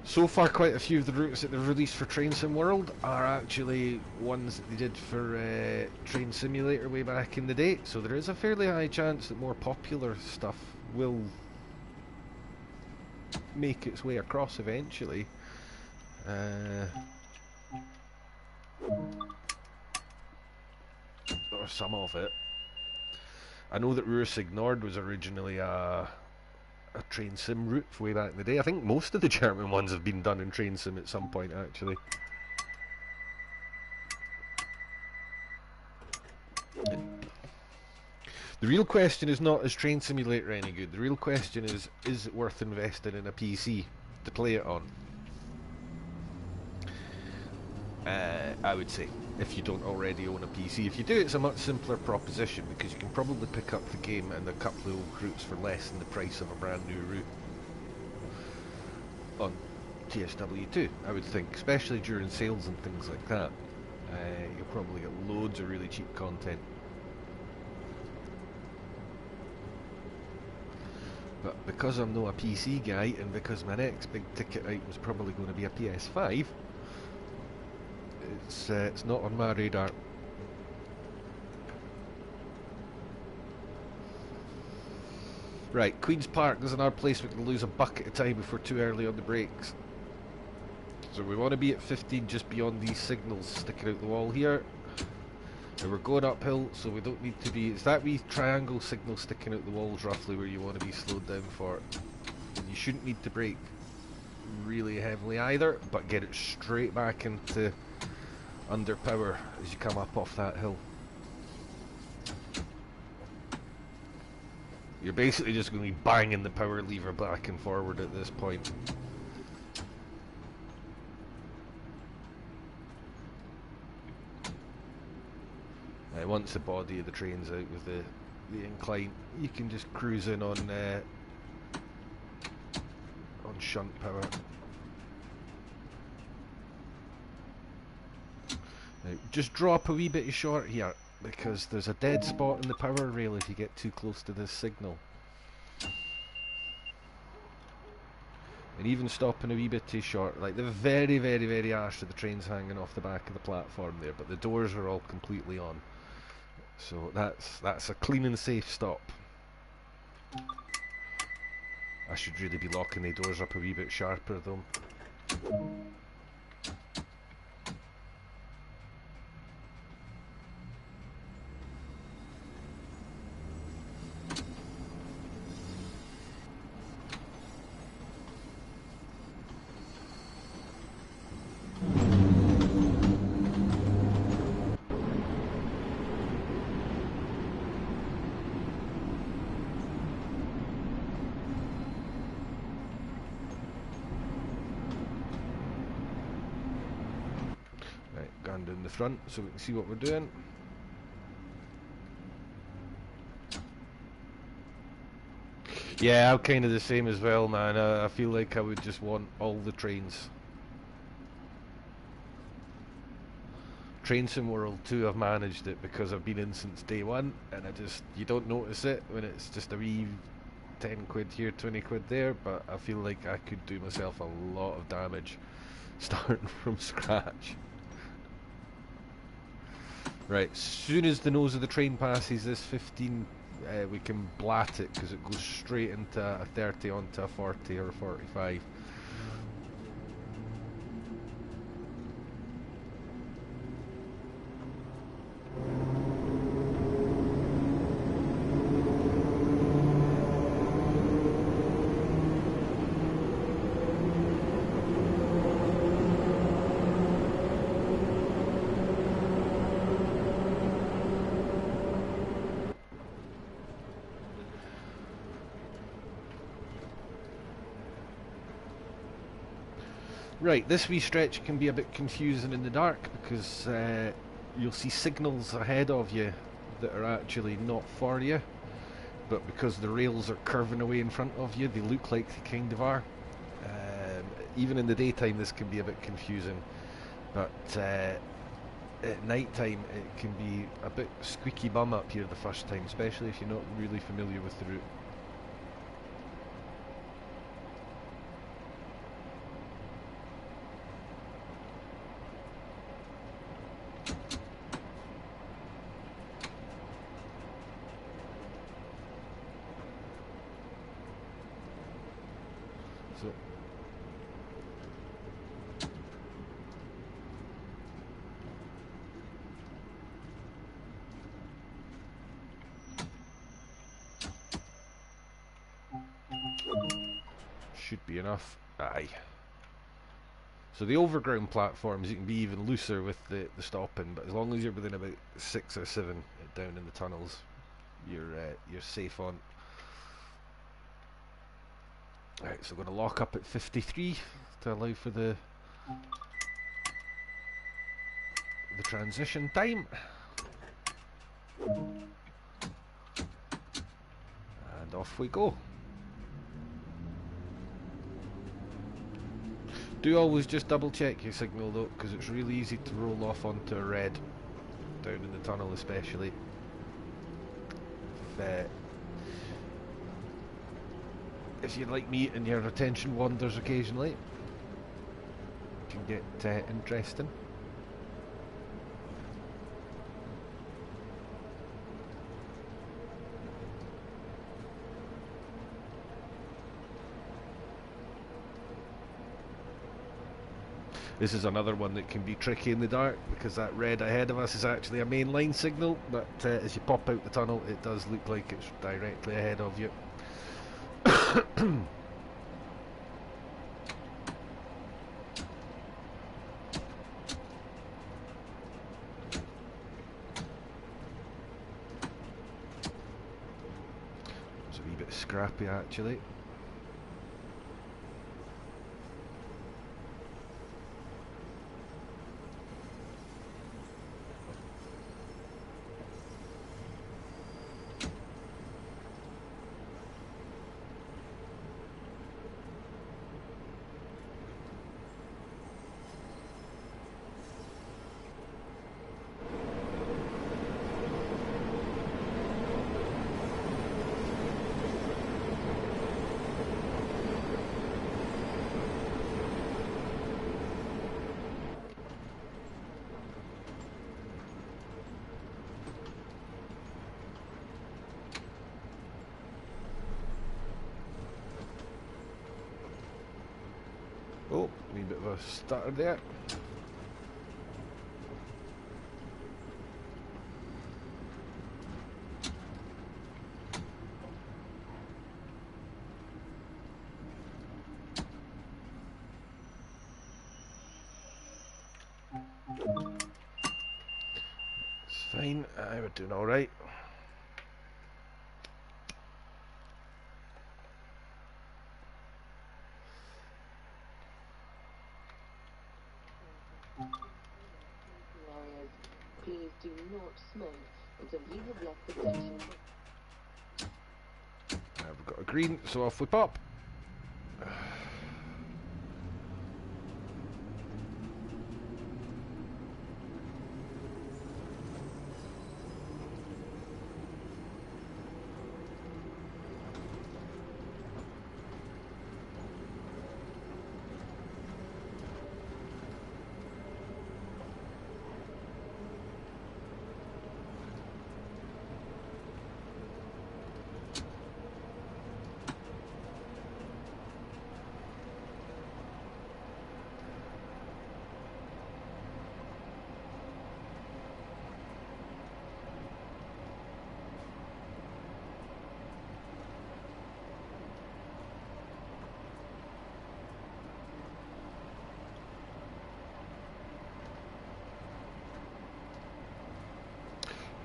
so far quite a few of the routes that they've released for Train Sim World are actually ones that they did for Train Simulator way back in the day, so there is a fairly high chance that more popular stuff will make its way across eventually. Or some of it. I know that Ruhr Signord was originally a a train sim route way back in the day. I think most of the German ones have been done in train sim at some point, actually. The real question is not, is Train Simulator any good? The real question is it worth investing in a PC to play it on? I would say, if you don't already own a PC. If you do, it's a much simpler proposition, because you can probably pick up the game and a couple of old routes for less than the price of a brand new route on TSW2, I would think, especially during sales and things like that. You'll probably get loads of really cheap content. But because I'm not a PC guy, and because my next big ticket item is probably going to be a PS5, it's not on my radar. Right, Queen's Park, there's another place we can lose a bucket of time if we're too early on the brakes. So we want to be at 15 just beyond these signals sticking out the wall here. And we're going uphill, so we don't need to be... It's that wee triangle signal sticking out the walls roughly where you want to be slowed down for. And you shouldn't need to brake really heavily either, but get it straight back into under power as you come up off that hill. You're basically just going to be banging the power lever back and forward at this point. Once the body of the train's out with the incline, you can just cruise in on shunt power. Now, just drop a wee bit short here, because there's a dead spot in the power rail if you get too close to this signal. And even stopping a wee bit too short, like the very, very, very arse of the train's hanging off the back of the platform there, but the doors are all completely on. So that's a clean and safe stop. I should really be locking the doors up a wee bit sharper though. Down the front so we can see what we're doing. Yeah, I'm kind of the same as well, man. I feel like I would just want all the trains. Train Sim World 2, I've managed it because I've been in since day one, and you don't notice it when it's just a wee 10 quid here, 20 quid there, but I feel like I could do myself a lot of damage starting from scratch. Right, as soon as the nose of the train passes this 15, we can blat it, because it goes straight into a 30 onto a 40 or a 45. Right, this wee stretch can be a bit confusing in the dark because you'll see signals ahead of you that are actually not for you, but because the rails are curving away in front of you, they look like they kind of are. Even in the daytime this can be a bit confusing, but at night time it can be a bit squeaky bum up here the first time, especially if you're not really familiar with the route. So should be enough. Aye. So the overground platforms, you can be even looser with the stopping, but as long as you're within about 6 or 7 down in the tunnels, you're safe on. Right, so I'm going to lock up at 53 to allow for the transition time. And off we go. Do always just double check your signal though, because it's really easy to roll off onto a red, down in the tunnel especially. If you're like me and your attention wanders occasionally, it can get interesting. This is another one that can be tricky in the dark, because that red ahead of us is actually a main line signal, but as you pop out the tunnel it does look like it's directly ahead of you. It's a wee bit scrappy actually. Oh, a wee bit of a stutter there. It's fine, we're doing alright. Please do not smoke until you have left the station. We've got a green, so off we pop.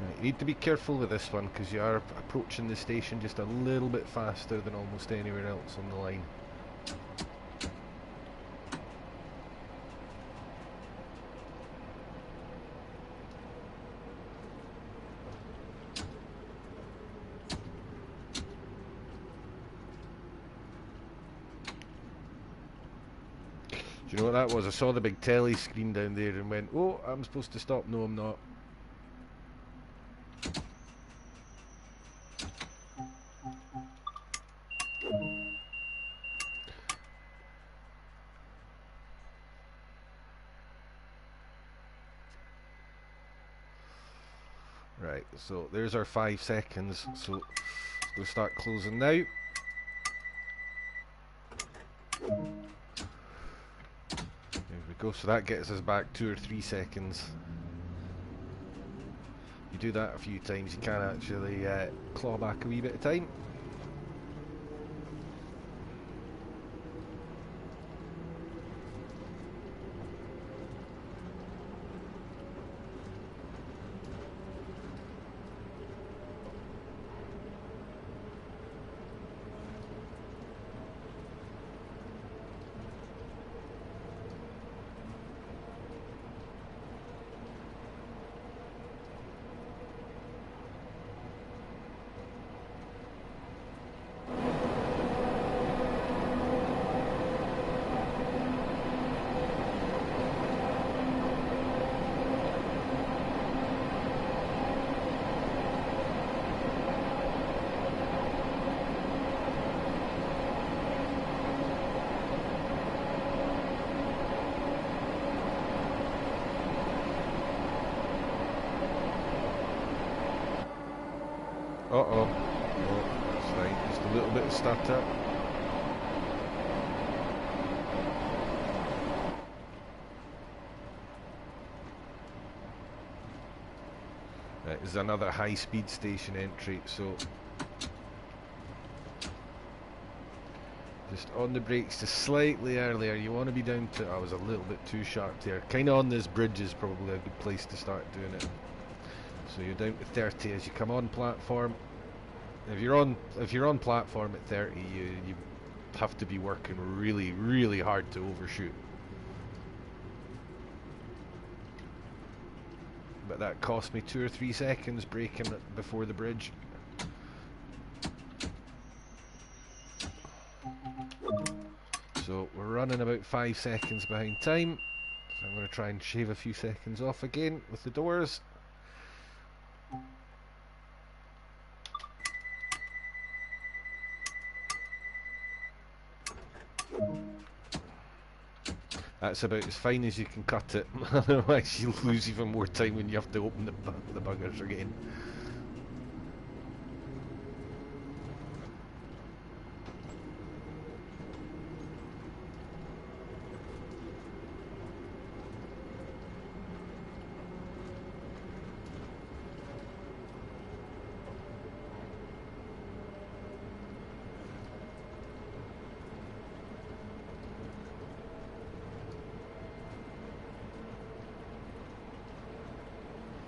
Right, you need to be careful with this one because you are approaching the station just a little bit faster than almost anywhere else on the line. Do you know what that was? I saw the big telly screen down there and went, oh, I'm supposed to stop. No, I'm not. Right, so there's our 5 seconds, so we'll start closing now. There we go, so that gets us back 2 or 3 seconds. You do that a few times, you can actually claw back a wee bit of time. Uh-oh. Oh, that's right. Just a little bit of stutter. Right, there's another high-speed station entry, so just on the brakes just slightly earlier. You want to be down to... I was a little bit too sharp there. Kind of on this bridge is probably a good place to start doing it. So you're down to 30 as you come on platform. If you're on platform at 30, you have to be working really, really hard to overshoot. But that cost me 2 or 3 seconds braking it before the bridge. So we're running about 5 seconds behind time. So I'm going to try and shave a few seconds off again with the doors. That's about as fine as you can cut it, otherwise you'll lose even more time when you have to open the buggers again.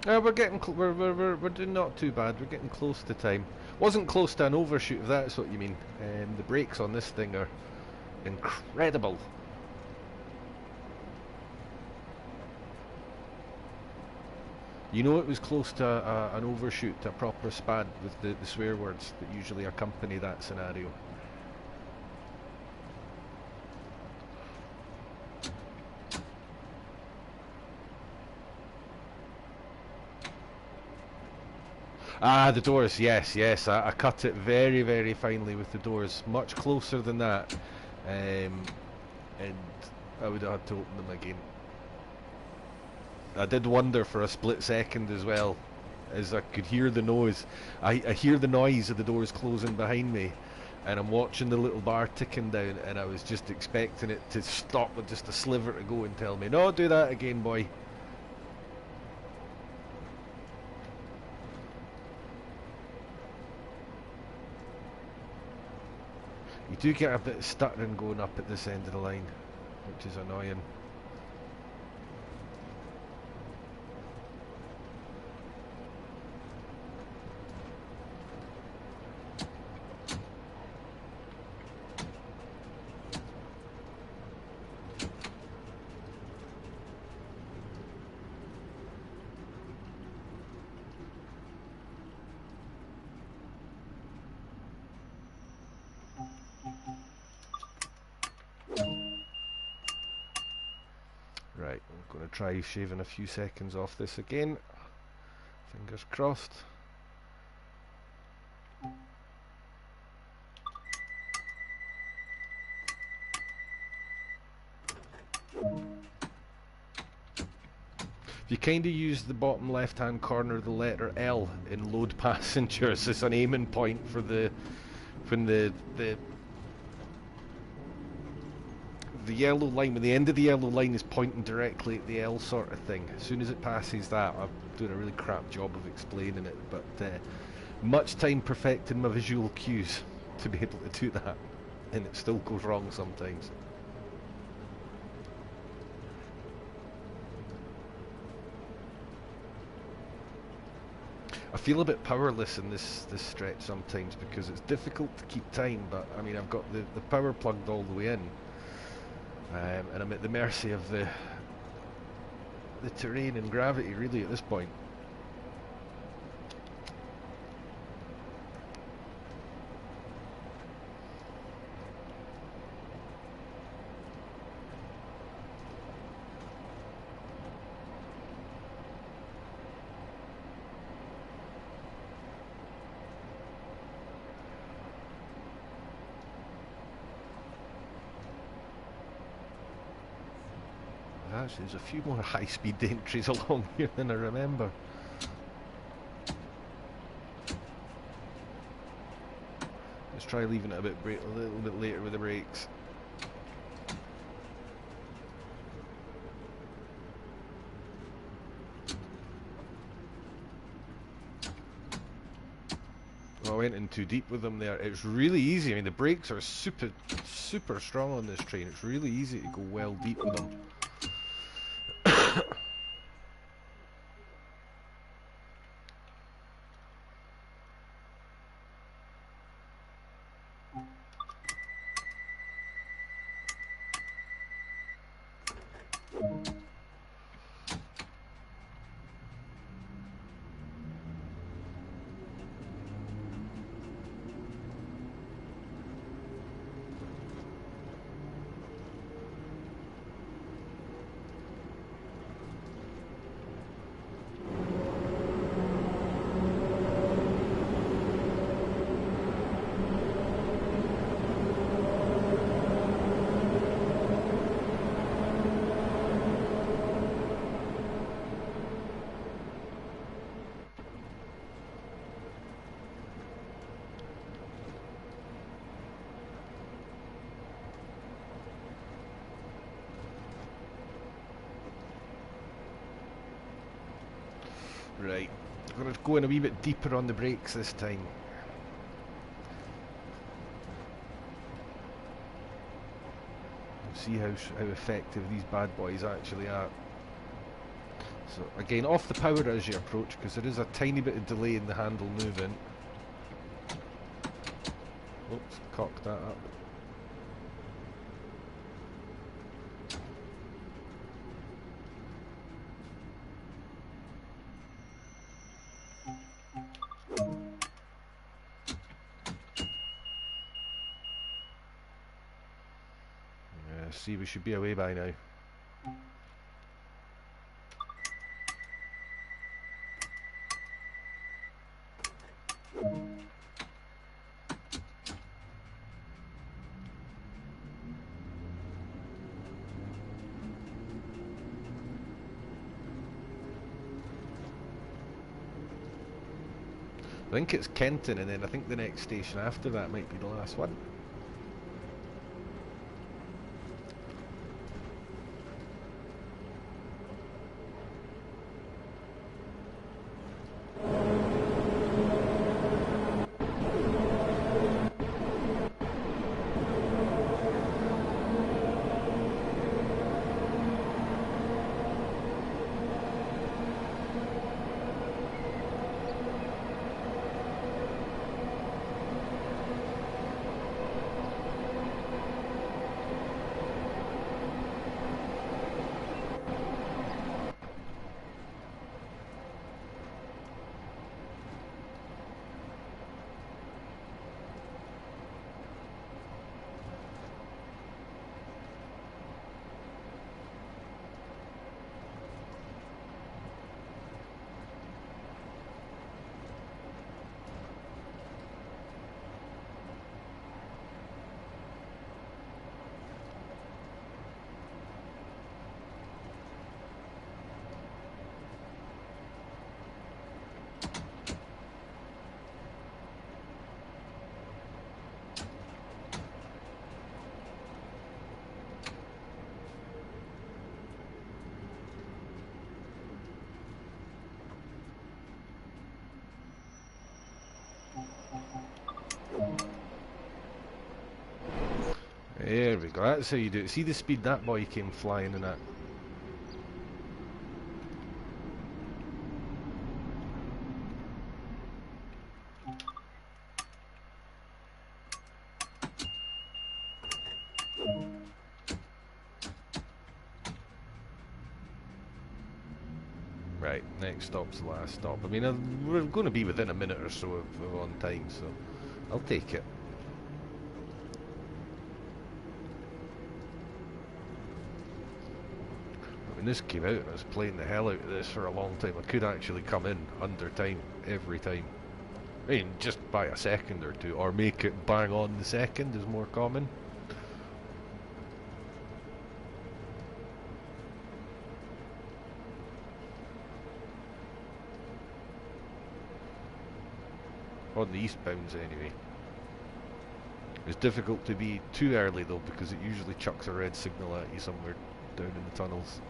We're getting we're doing not too bad. We're getting close to time. Wasn't close to an overshoot, if that's what you mean. The brakes on this thing are incredible. You know, it was close to an overshoot, a proper spad with the swear words that usually accompany that scenario. Ah, the doors, yes, yes. I cut it very, very finely with the doors, much closer than that, and I would have had to open them again. I did wonder for a split second as well, as I could hear the noise. I hear the noise of the doors closing behind me, and I'm watching the little bar ticking down, and I was just expecting it to stop with just a sliver to go and tell me, no, do that again, boy. You do get a bit of stuttering going up at this end of the line, which is annoying. Right, I'm going to try shaving a few seconds off this again. Fingers crossed. If you kind of use the bottom left hand corner of the letter L in load passengers as an aiming point for when the yellow line, when the end of the yellow line is pointing directly at the L sort of thing. As soon as it passes that, I'm doing a really crap job of explaining it, but much time perfecting my visual cues to be able to do that, and it still goes wrong sometimes. I feel a bit powerless in this stretch sometimes because it's difficult to keep time, but I mean, I've got the power plugged all the way in, and I'm at the mercy of the terrain and gravity really at this point. Actually, there's a few more high-speed entries along here than I remember. Let's try leaving it a little bit later with the brakes. I went in too deep with them there. It's really easy. I mean, the brakes are super strong on this train. It's really easy to go well deep with them. Right, I'm going to go in a wee bit deeper on the brakes this time. See how effective these bad boys actually are. So again, off the power as you approach, because there is a tiny bit of delay in the handle moving. Oops, cocked that up. See, we should be away by now. I think it's Kenton, and then I think the next station after that might be the last one. There we go, that's how you do it. See the speed that boy came flying in at. Right, next stop's the last stop. I mean, we're going to be within a minute or so of on time, so I'll take it. When this came out, and I was playing the hell out of this for a long time. I could actually come in under time every time. I mean, just by a second or two, or make it bang on the second is more common. On the eastbounds anyway. It's difficult to be too early though, because it usually chucks a red signal at you somewhere down in the tunnels.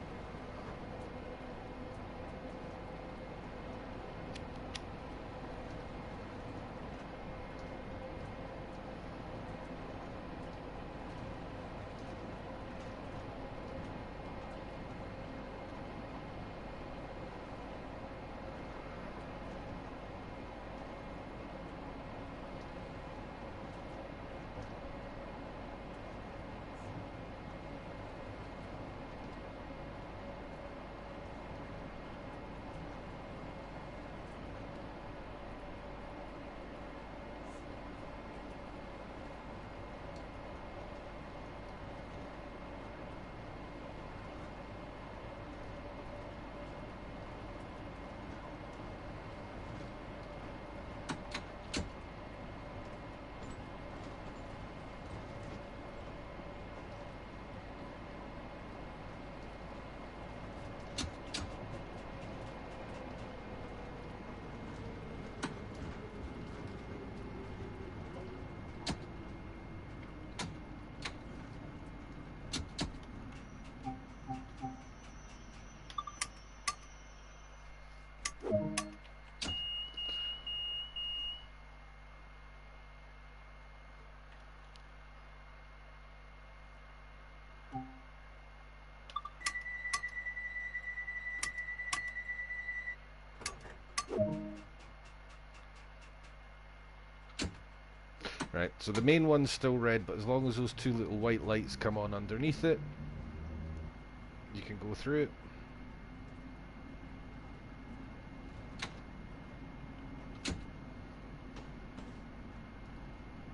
Right, so the main one's still red, but as long as those two little white lights come on underneath it, you can go through it.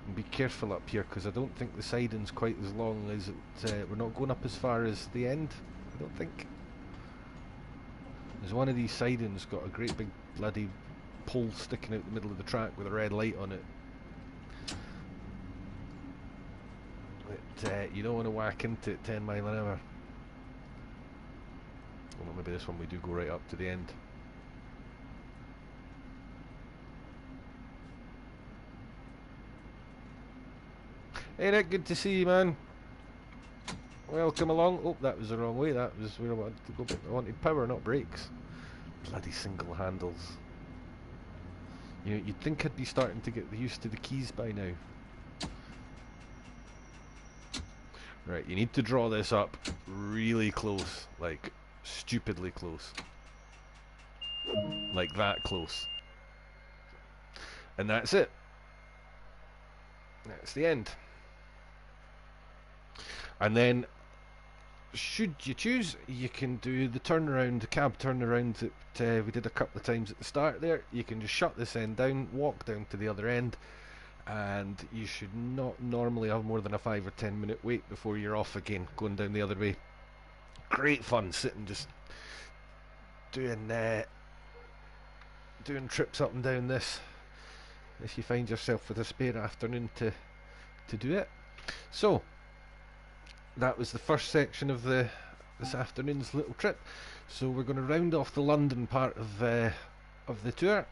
And be careful up here, because I don't think the siding's quite as long as it... we're not going up as far as the end, I don't think. There's one of these sidings got a great big bloody pole sticking out the middle of the track with a red light on it. You don't want to whack into it 10 mile an hour. Well, maybe this one we do go right up to the end. Hey Nick, good to see you, man. Welcome along. Oh, that was the wrong way. That was where I wanted to go. I wanted power, not brakes. Bloody single handles. You know, you'd think I'd be starting to get used to the keys by now. Right, you need to draw this up really close, like stupidly close. Like that close. And that's it. That's the end. And then, should you choose, you can do the turnaround, the cab turnaround that we did a couple of times at the start there. You can just shut this end down, walk down to the other end, and you should not normally have more than a 5 or 10 minute wait before you're off again, going down the other way. Great fun sitting just doing trips up and down this, if you find yourself with a spare afternoon to do it. So that was the first section of this afternoon's little trip. So we're going to round off the London part of the tour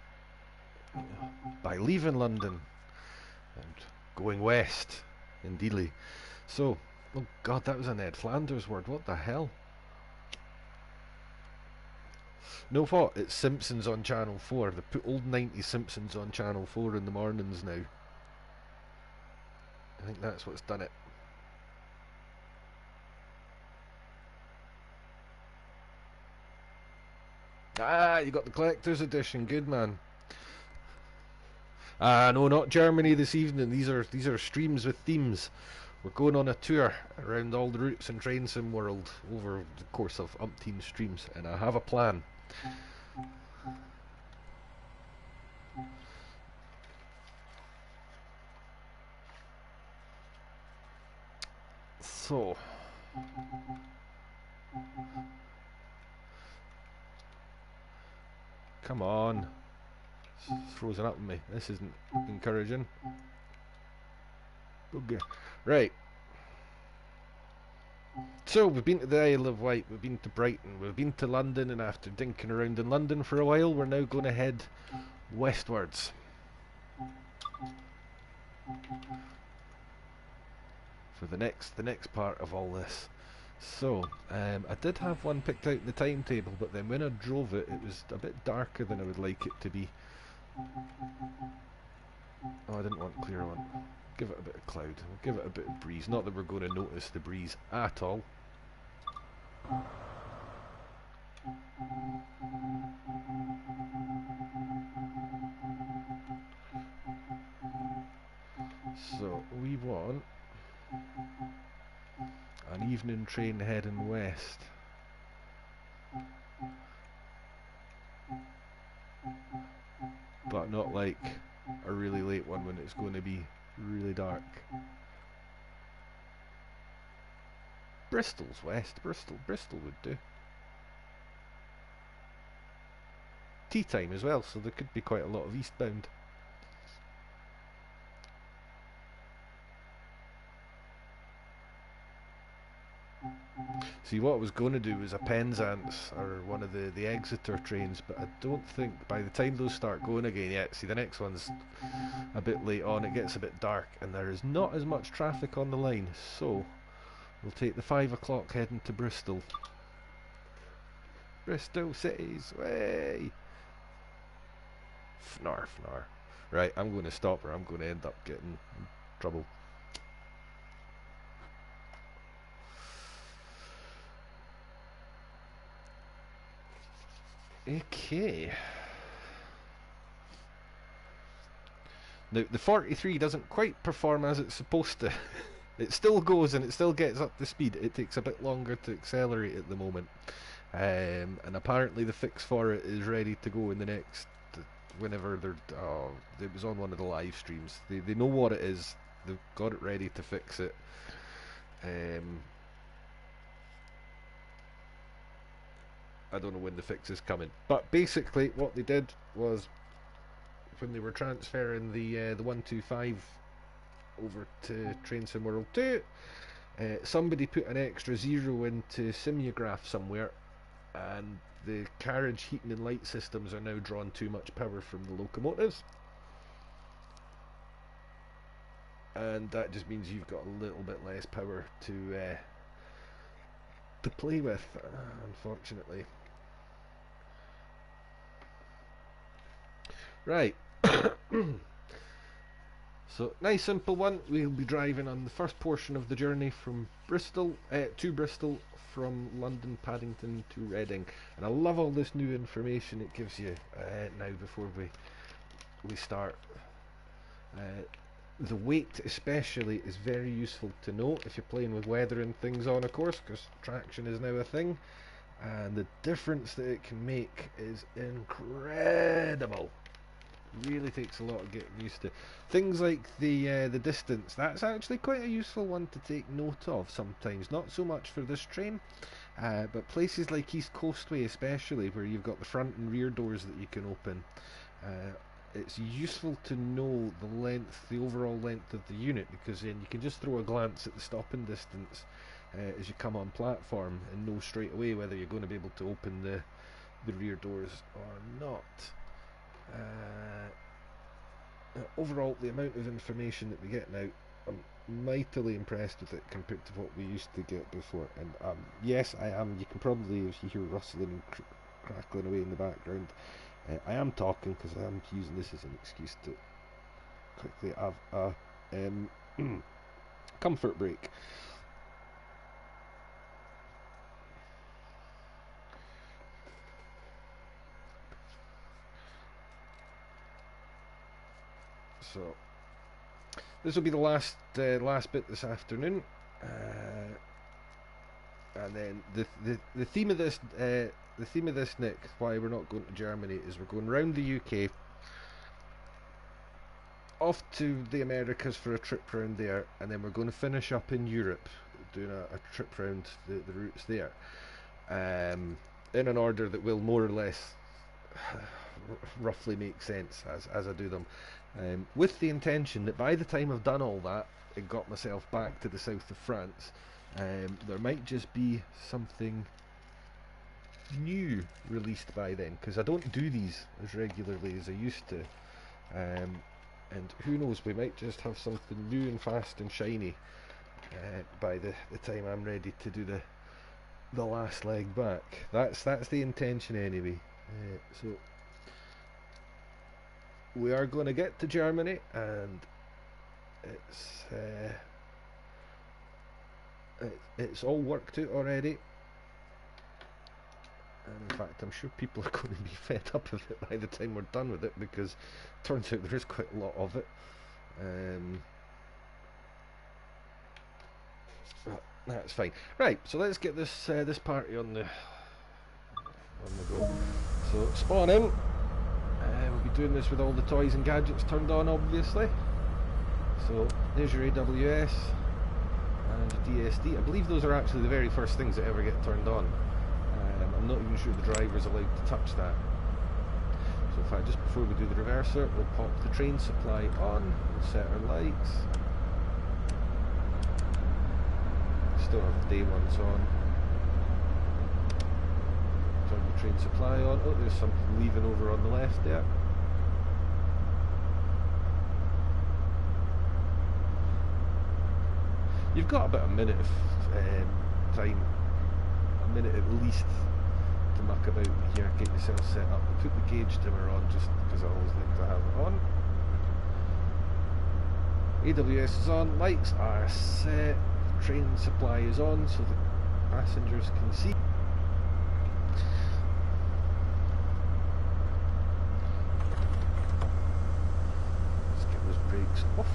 by leaving London and going west, indeedly. So, oh god, that was a Ned Flanders word. What the hell? No what? It's Simpsons on Channel 4. They put old 90s Simpsons on Channel 4 in the mornings now. I think that's what's done it. Ah, you got the collector's edition. Good man. No, not Germany this evening. These are streams with themes. We're going on a tour around all the routes in Train Sim World over the course of umpteen streams, and I have a plan. So, come on. It's frozen up on me. This isn't encouraging. Okay. Right. So we've been to the Isle of Wight, we've been to Brighton, we've been to London, and after dinking around in London for a while, we're now going to head westwards. for the next part of all this. So, I did have one picked out in the timetable, but then when I drove it, it was a bit darker than I would like it to be. Oh, I didn't want clear one. Give it a bit of cloud. We'll give it a bit of breeze. Not that we're going to notice the breeze at all. So, we want an evening train heading west. But not like a really late one when it's going to be really dark. Bristol's west. Bristol would do. Tea time as well, so there could be quite a lot of eastbound. See, what I was going to do was a Penzance or one of the Exeter trains, but I don't think by the time those start going again yet. See, the next one's a bit late on, it gets a bit dark, and there is not as much traffic on the line, so we'll take the 5 o'clock heading to Bristol. Bristol cities, way! Fnar, fnar. Right, I'm going to stop or I'm going to end up getting in trouble. Okay. Now, the 43 doesn't quite perform as it's supposed to. It still goes and it still gets up to speed. It takes a bit longer to accelerate at the moment. And apparently the fix for it is ready to go in the next... whenever they're... Oh, it was on one of the live streams. They know what it is. They've got it ready to fix it. I don't know when the fix is coming. But basically what they did was... when they were transferring the 125 over to Train Sim World 2, somebody put an extra zero into Simulgraph somewhere, and the carriage heating and light systems are now drawing too much power from the locomotives, and that just means you've got a little bit less power to play with, unfortunately. Right. So, nice simple one. We'll be driving on the first portion of the journey from Bristol to Bristol, from London, Paddington to Reading. And I love all this new information it gives you now before we start. The weight especially is very useful to know if you're playing with weather and things on, of course, because traction is now a thing. And the difference that it can make is incredible. Really takes a lot of getting used to. Things like the distance, that's actually quite a useful one to take note of sometimes. Not so much for this train, but places like East Coastway especially, where you've got the front and rear doors that you can open. It's useful to know the length, the overall length of the unit, because then you can just throw a glance at the stopping distance as you come on platform and know straight away whether you're going to be able to open the rear doors or not. Overall, the amount of information that we get now, I'm mightily impressed with it compared to what we used to get before. And yes, I am. You can probably, if you hear rustling and crackling away in the background, I am talking because I am using this as an excuse to quickly have a comfort break. So this will be the last bit this afternoon, and then the theme of this Nick, why we're not going to Germany, is we're going round the UK, off to the Americas for a trip round there, and then we're going to finish up in Europe doing a trip round the routes there, in an order that will more or less roughly make sense as I do them, with the intention that by the time I've done all that and got myself back to the south of France, there might just be something new released by then, because I don't do these as regularly as I used to, and who knows, we might just have something new and fast and shiny by the time I'm ready to do the last leg back. That's the intention anyway. So we are going to get to Germany, and it's all worked out already. And in fact, I'm sure people are going to be fed up of it by the time we're done with it, because it turns out there is quite a lot of it. But that's fine. Right, so let's get this this party on the go. So spawn in. We'll be doing this with all the toys and gadgets turned on, obviously. So there's your AWS and your DSD. I believe those are actually the very first things that ever get turned on. I'm not even sure the driver's allowed to touch that. So in fact, just before we do the reverser, we'll pop the train supply on, we'll set our lights. Still have the day ones on. Turn the train supply on. Oh, there's something leaving over on the left there. You've got about a minute of time, a minute at least, to muck about here, get yourself set up. We'll put the gauge dimmer on just because I always like to have it on. AWS is on, lights are set, train supply is on so the passengers can see. Let's get those brakes off.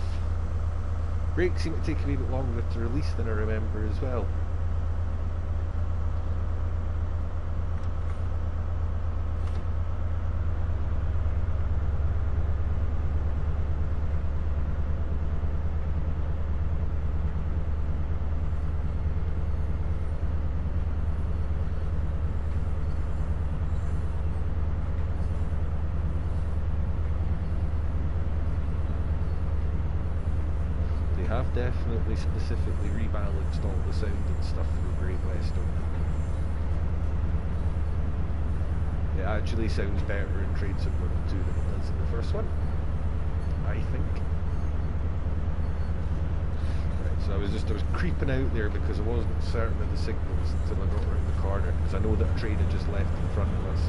Brakes seem to take a wee bit longer to release than I remember as well. Have definitely specifically rebalanced all the sound and stuff for Great Western. It actually sounds better in Train Sim 1 and 2 than it does in the first one, I think. Right, so I was creeping out there because I wasn't certain of the signals until I got around the corner, because I know that a train had just left in front of us.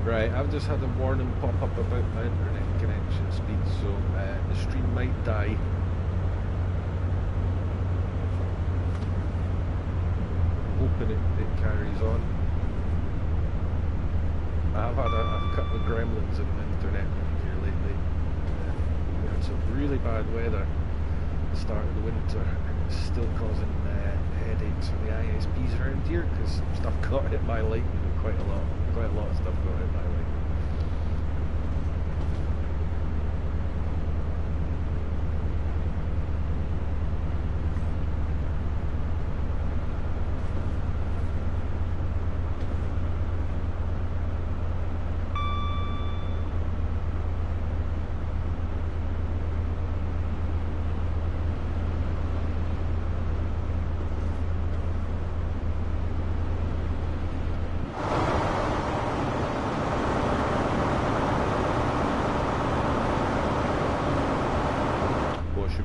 Right, I've just had a warning pop up about my internet connection speed, so the stream might die. I'm hoping it carries on. I've had a couple of gremlins in the internet here lately. We had some really bad weather at the start of the winter, and it's still causing headaches for the ISPs around here because stuff got hit by lightning and quite a lot of stuff got hit by lightning.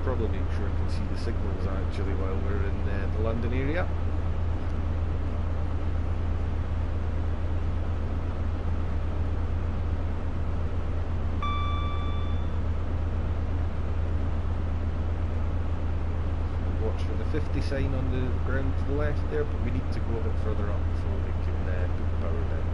Probably make sure I can see the signals actually while we're in the London area. Watch for the 50 sign on the ground to the left there, but we need to go a bit further up before we can put the power down.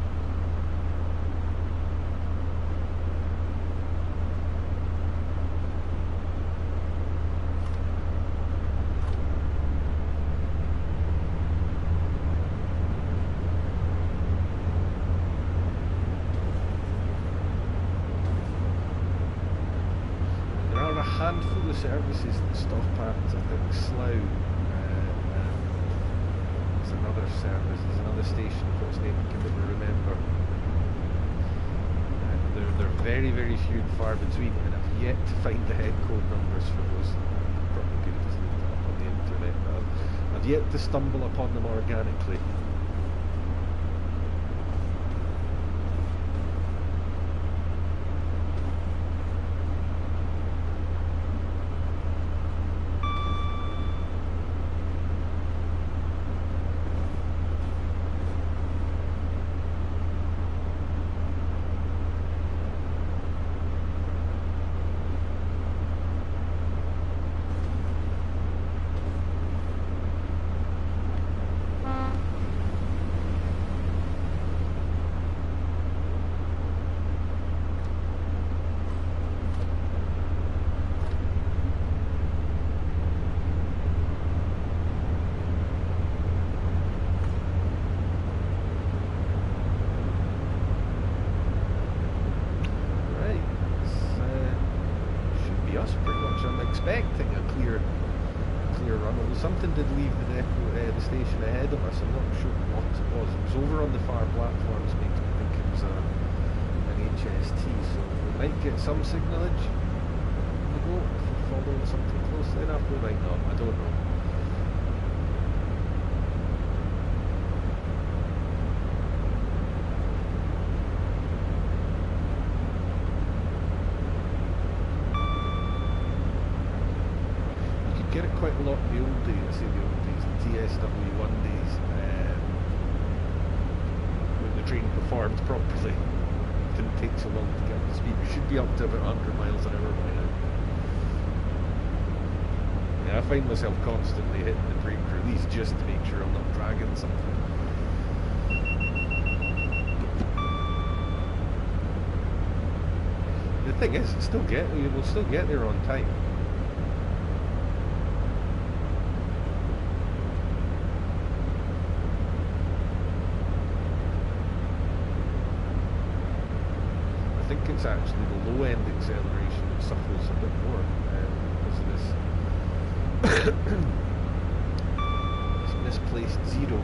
Handful of services that stop at, I think, Slough. There's another service, there's another station, whose name I can never remember. They're very, very few and far between, and I've yet to find the head code numbers for those. Probably could have just looked it up on the internet, but I've yet to stumble upon them organically. Expecting a clear run. Although something did leave the depot, the station ahead of us. I'm not sure what it was. It was over on the far platforms, makes me think it was an HST. So we might get some signalage on the go if we're following something closely enough. We might not. I don't know. Get it quite a lot in the old days, I say the old days, the TSW1 days, when the train performed properly. It didn't take so long to get up to speed. We should be up to about 100 miles an hour by now. Yeah, I find myself constantly hitting the brake release just to make sure I'm not dragging something. The thing is, we'll still get there on time. I think it's actually the low end acceleration that suffers a bit more because of this misplaced zero.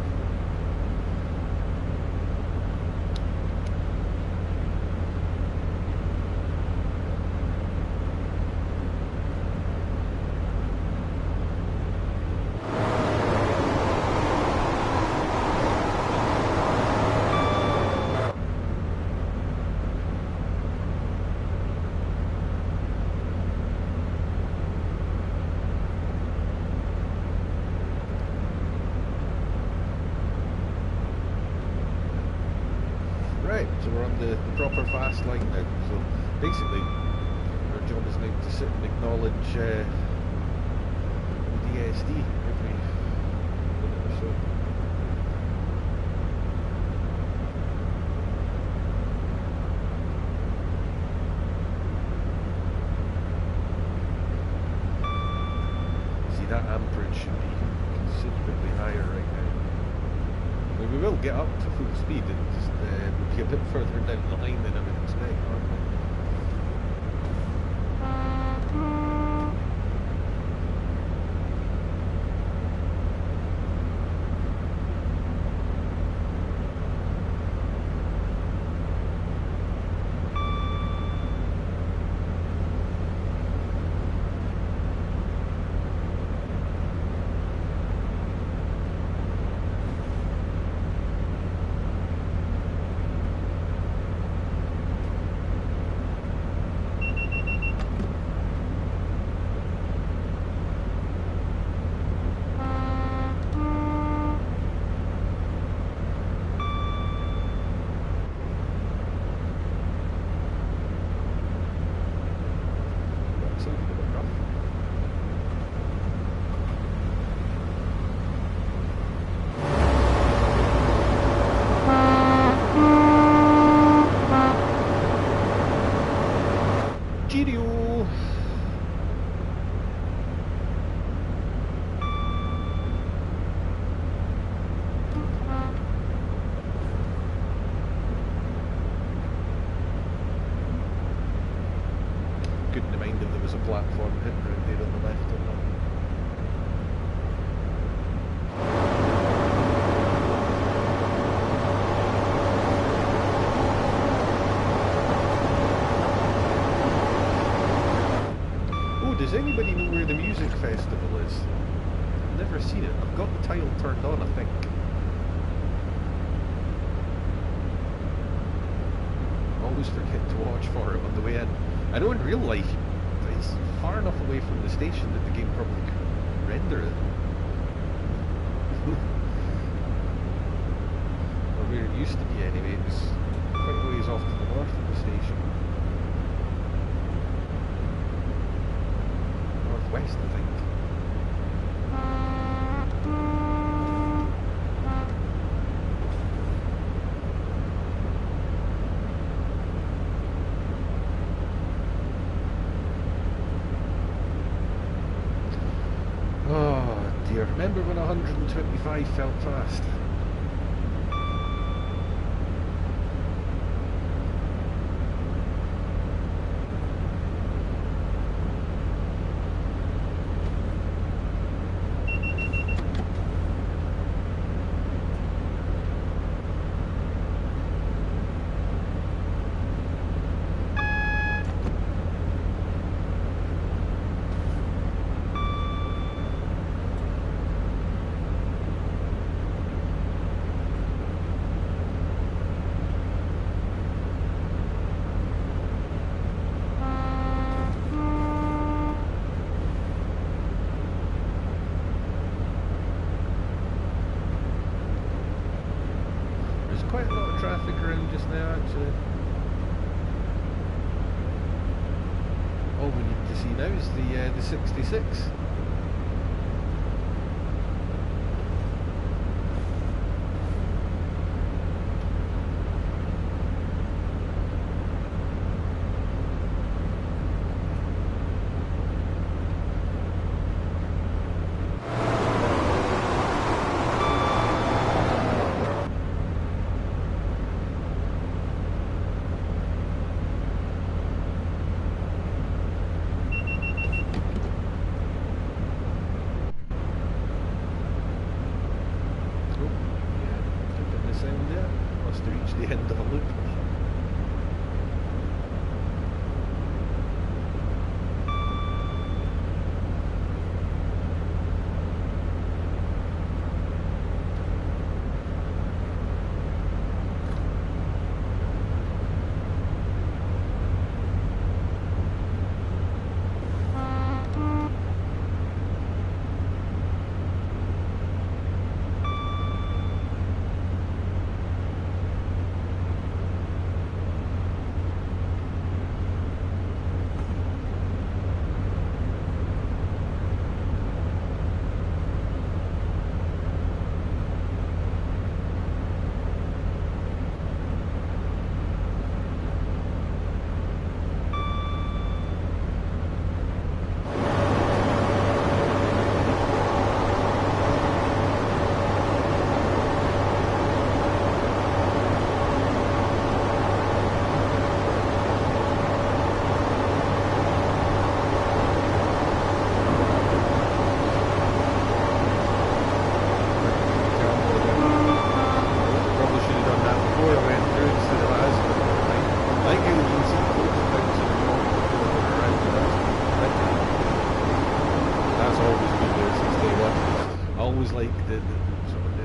Right, so we're on the proper fast line now. So basically, our job is now to sit and acknowledge DSD every minute or so. See, that amperage should be considerably higher right now. I mean, we will get up to full speed, and just we'll be a bit further down the line than I would expect, aren't we? Couldn't mind if there was a platform hidden around there on the left or not. Oh, does anybody know where the music festival is? I've never seen it. I've got the tile turned on, I think. Always forget to watch for it on the way in. I know in real life it's far enough away from the station that the game probably couldn't render it. Or where it used to be anyway, it was quite a ways off to the north of the station. Northwest, I think. Oh dear, remember when 125 felt fast? Quite a lot of traffic around just now, actually. All we need to see now is the 66. Must have reached the end of a loop.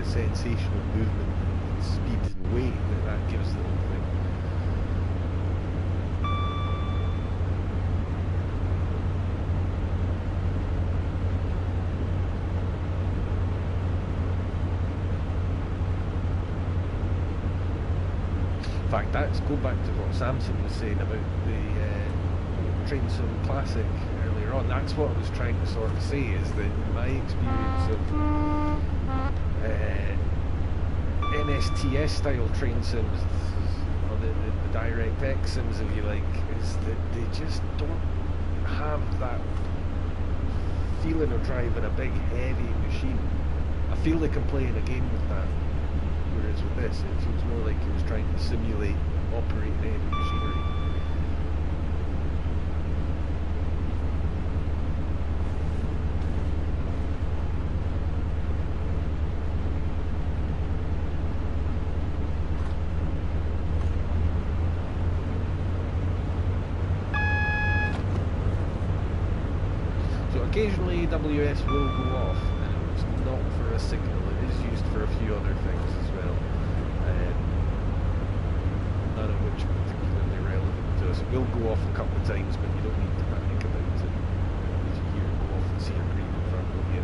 Sensation of movement, speed and weight that gives the whole thing. In fact, that's go back to what Samson was saying about the Train Sim Classic earlier on. That's what I was trying to sort of say, is that my experience of NSTS style train sims, or the DirectX sims if you like, is that they just don't have that feeling of driving a big heavy machine. I feel like I'm playing a game with that, whereas with this it feels more like it was trying to simulate operating heavy machinery. Occasionally AWS will go off and a signal. It is used for a few other things as well, none of which are particularly relevant to us. It will go off a couple of times, but you don't need to panic about it. If you hear it go off and see a green in front of you.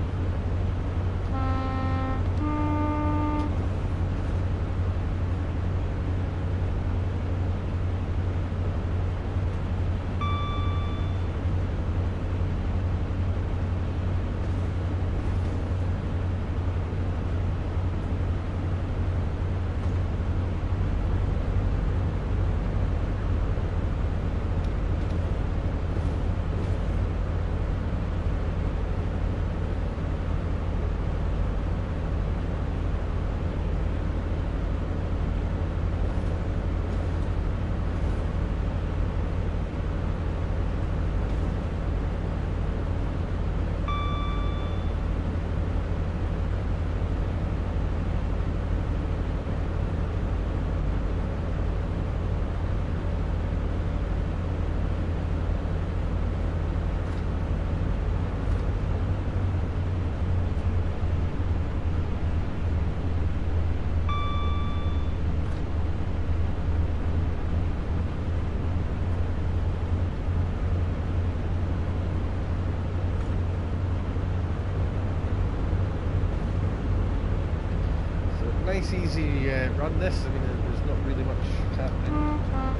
Nice easy run this. I mean, there's not really much happening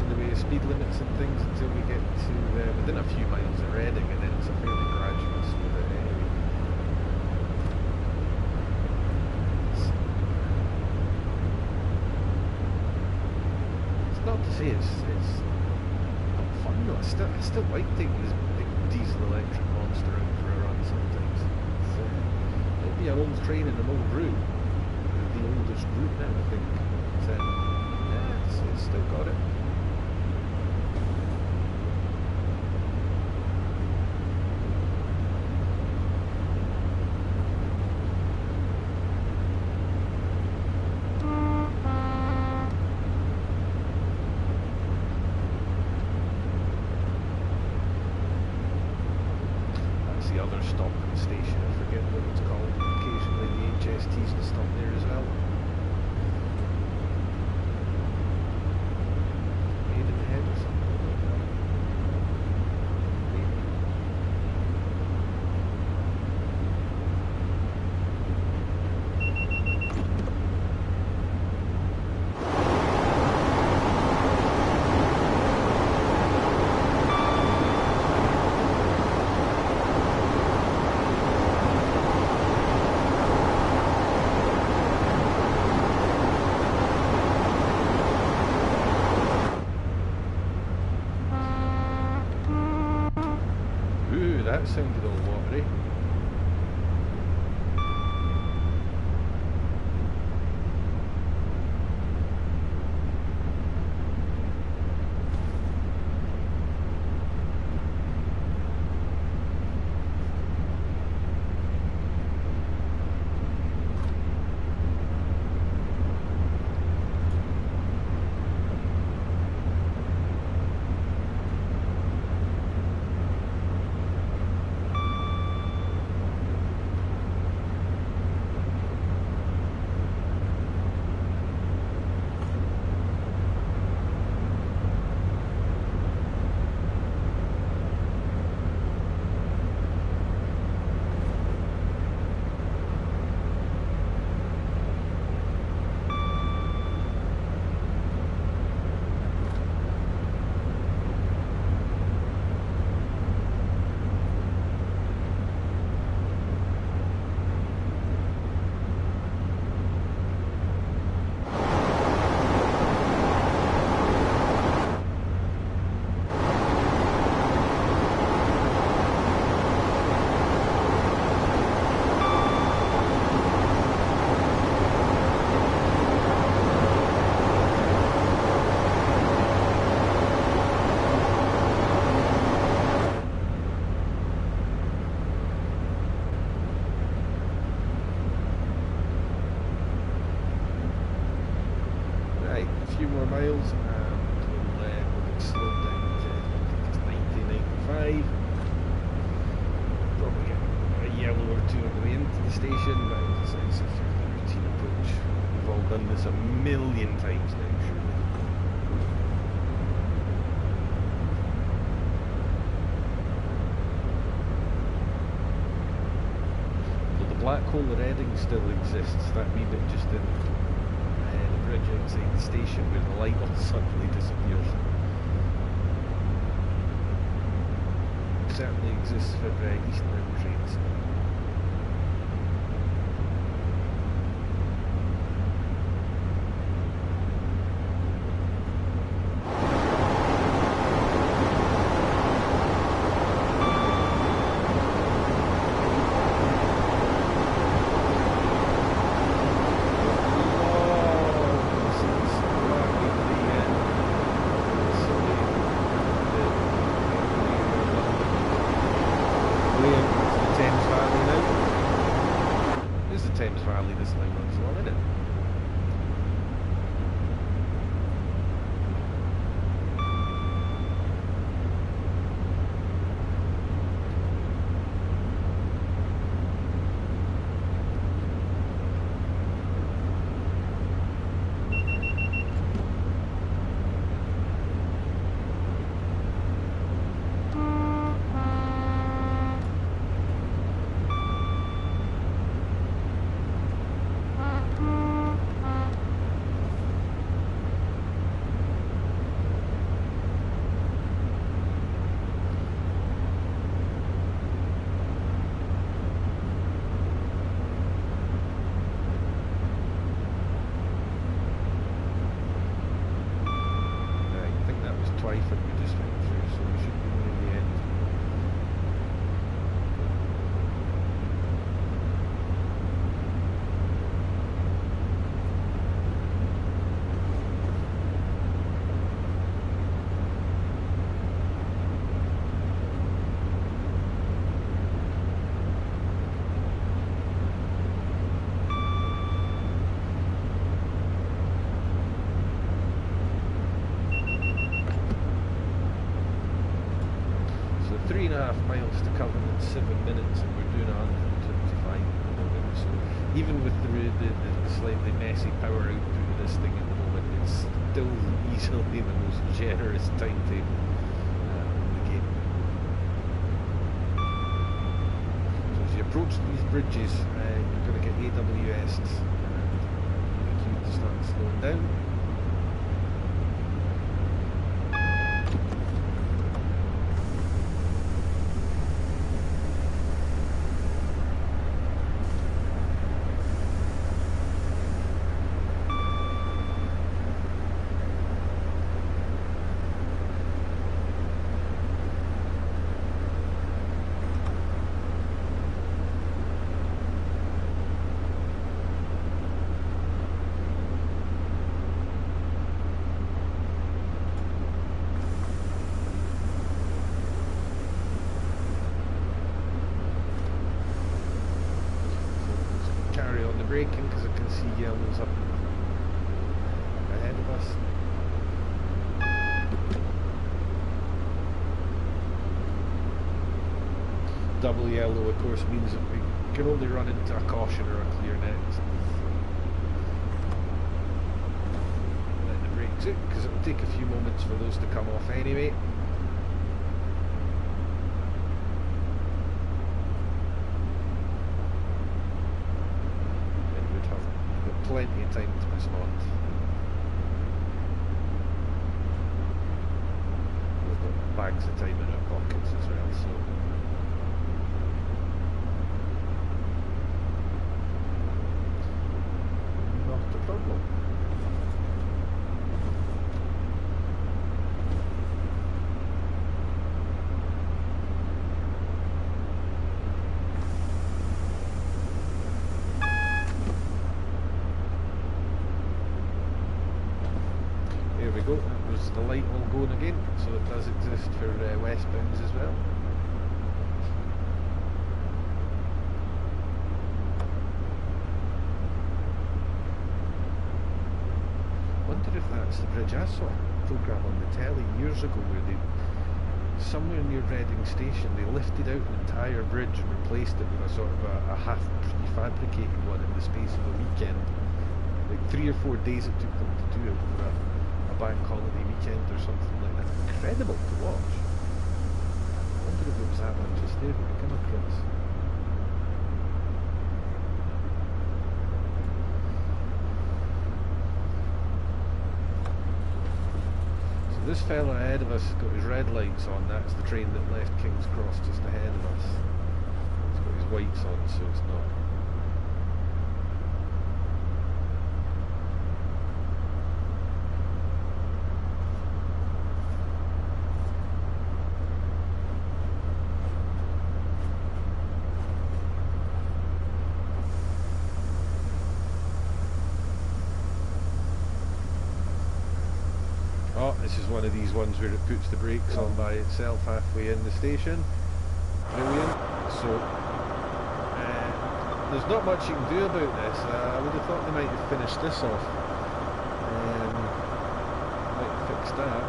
in the way of speed limits and things until we get to within a few miles of Reading, and then it's a fairly gradual speed anyway. It's not to say it's not fun though. I still like taking this big diesel electric monster out for a run sometimes. It'll be an old train and an old route. The oldest route now, I think. But, yeah, it's still got it. That's the other stop at the station. I forget what it's called. Occasionally the HSTs will stop there as well. Maidenhead or something like that. Maybe. That sounded all watery. the station, but it's a fairly routine approach. We've all done this a million times now, surely. But the black hole of Reading still exists, that wee bit just in the bridge outside the station where the light all suddenly disappears. Certainly exists for eastbound trains. Miles to cover in 7 minutes, and we're doing 125 at the moment. So even with the slightly messy power output of this thing at the moment, it's still easily the most generous timetable in the game. So as you approach these bridges, you're going to get AWS and the queue to start slowing down. Braking because I can see yellows up ahead of us. Double yellow of course means that we can only run into a caution or a clear next. Let the brakes out because it'll take a few moments for those to come off anyway. Plenty of time to respond. We've got bags of time in our pockets as well, so not a problem. There we go, that was the light all going again, so it does exist for westbounds as well. Wonder if that's the bridge I saw a programme on the telly years ago where they somewhere near Reading Station, they lifted out an entire bridge and replaced it with a sort of a half prefabricated one in the space of a weekend. Like 3 or 4 days it took them to do it over a bank holiday weekend or something like that. Incredible to watch. I wonder if it was that one just there that we come across. This fella ahead of us has got his red lights on. That's the train that left King's Cross just ahead of us. He's got his whites on, so it's not. Oh, this is one of these ones where it puts the brakes on by itself halfway in the station. Brilliant. So, there's not much you can do about this. I would have thought they might have finished this off. Might have fixed that.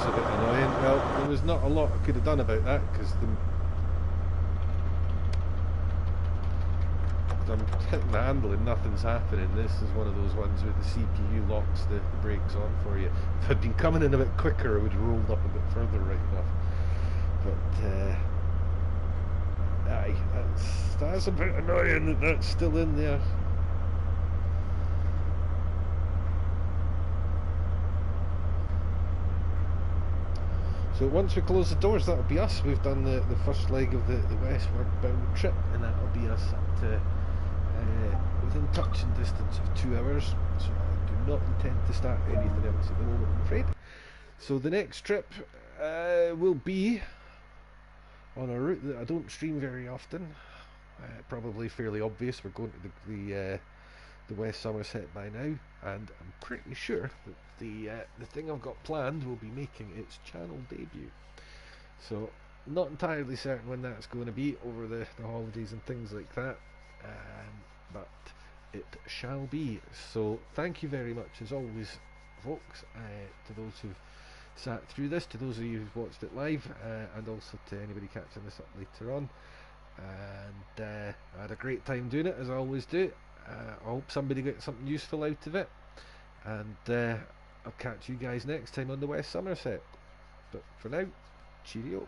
A bit annoying. Well, there was not a lot I could have done about that because I'm hitting the handle and nothing's happening. This is one of those ones where the CPU locks the brakes on for you. If I'd been coming in a bit quicker I would have rolled up a bit further right enough. But aye, that's a bit annoying that that's still in there. So once we close the doors, that'll be us. We've done the first leg of the westward bound trip, and that'll be us up to within touching distance of 2 hours. So I do not intend to start anything else at the moment, I'm afraid. So the next trip will be on a route that I don't stream very often. Probably fairly obvious. We're going to the West Somerset by now, and I'm pretty sure that the thing I've got planned will be making its channel debut. So not entirely certain when that's going to be over the holidays and things like that, but it shall be. So thank you very much as always, folks, to those who've sat through this, to those of you who've watched it live, and also to anybody catching this up later on. And I had a great time doing it, as I always do. I hope somebody gets something useful out of it, and I'll catch you guys next time on the West Somerset. But for now, cheerio.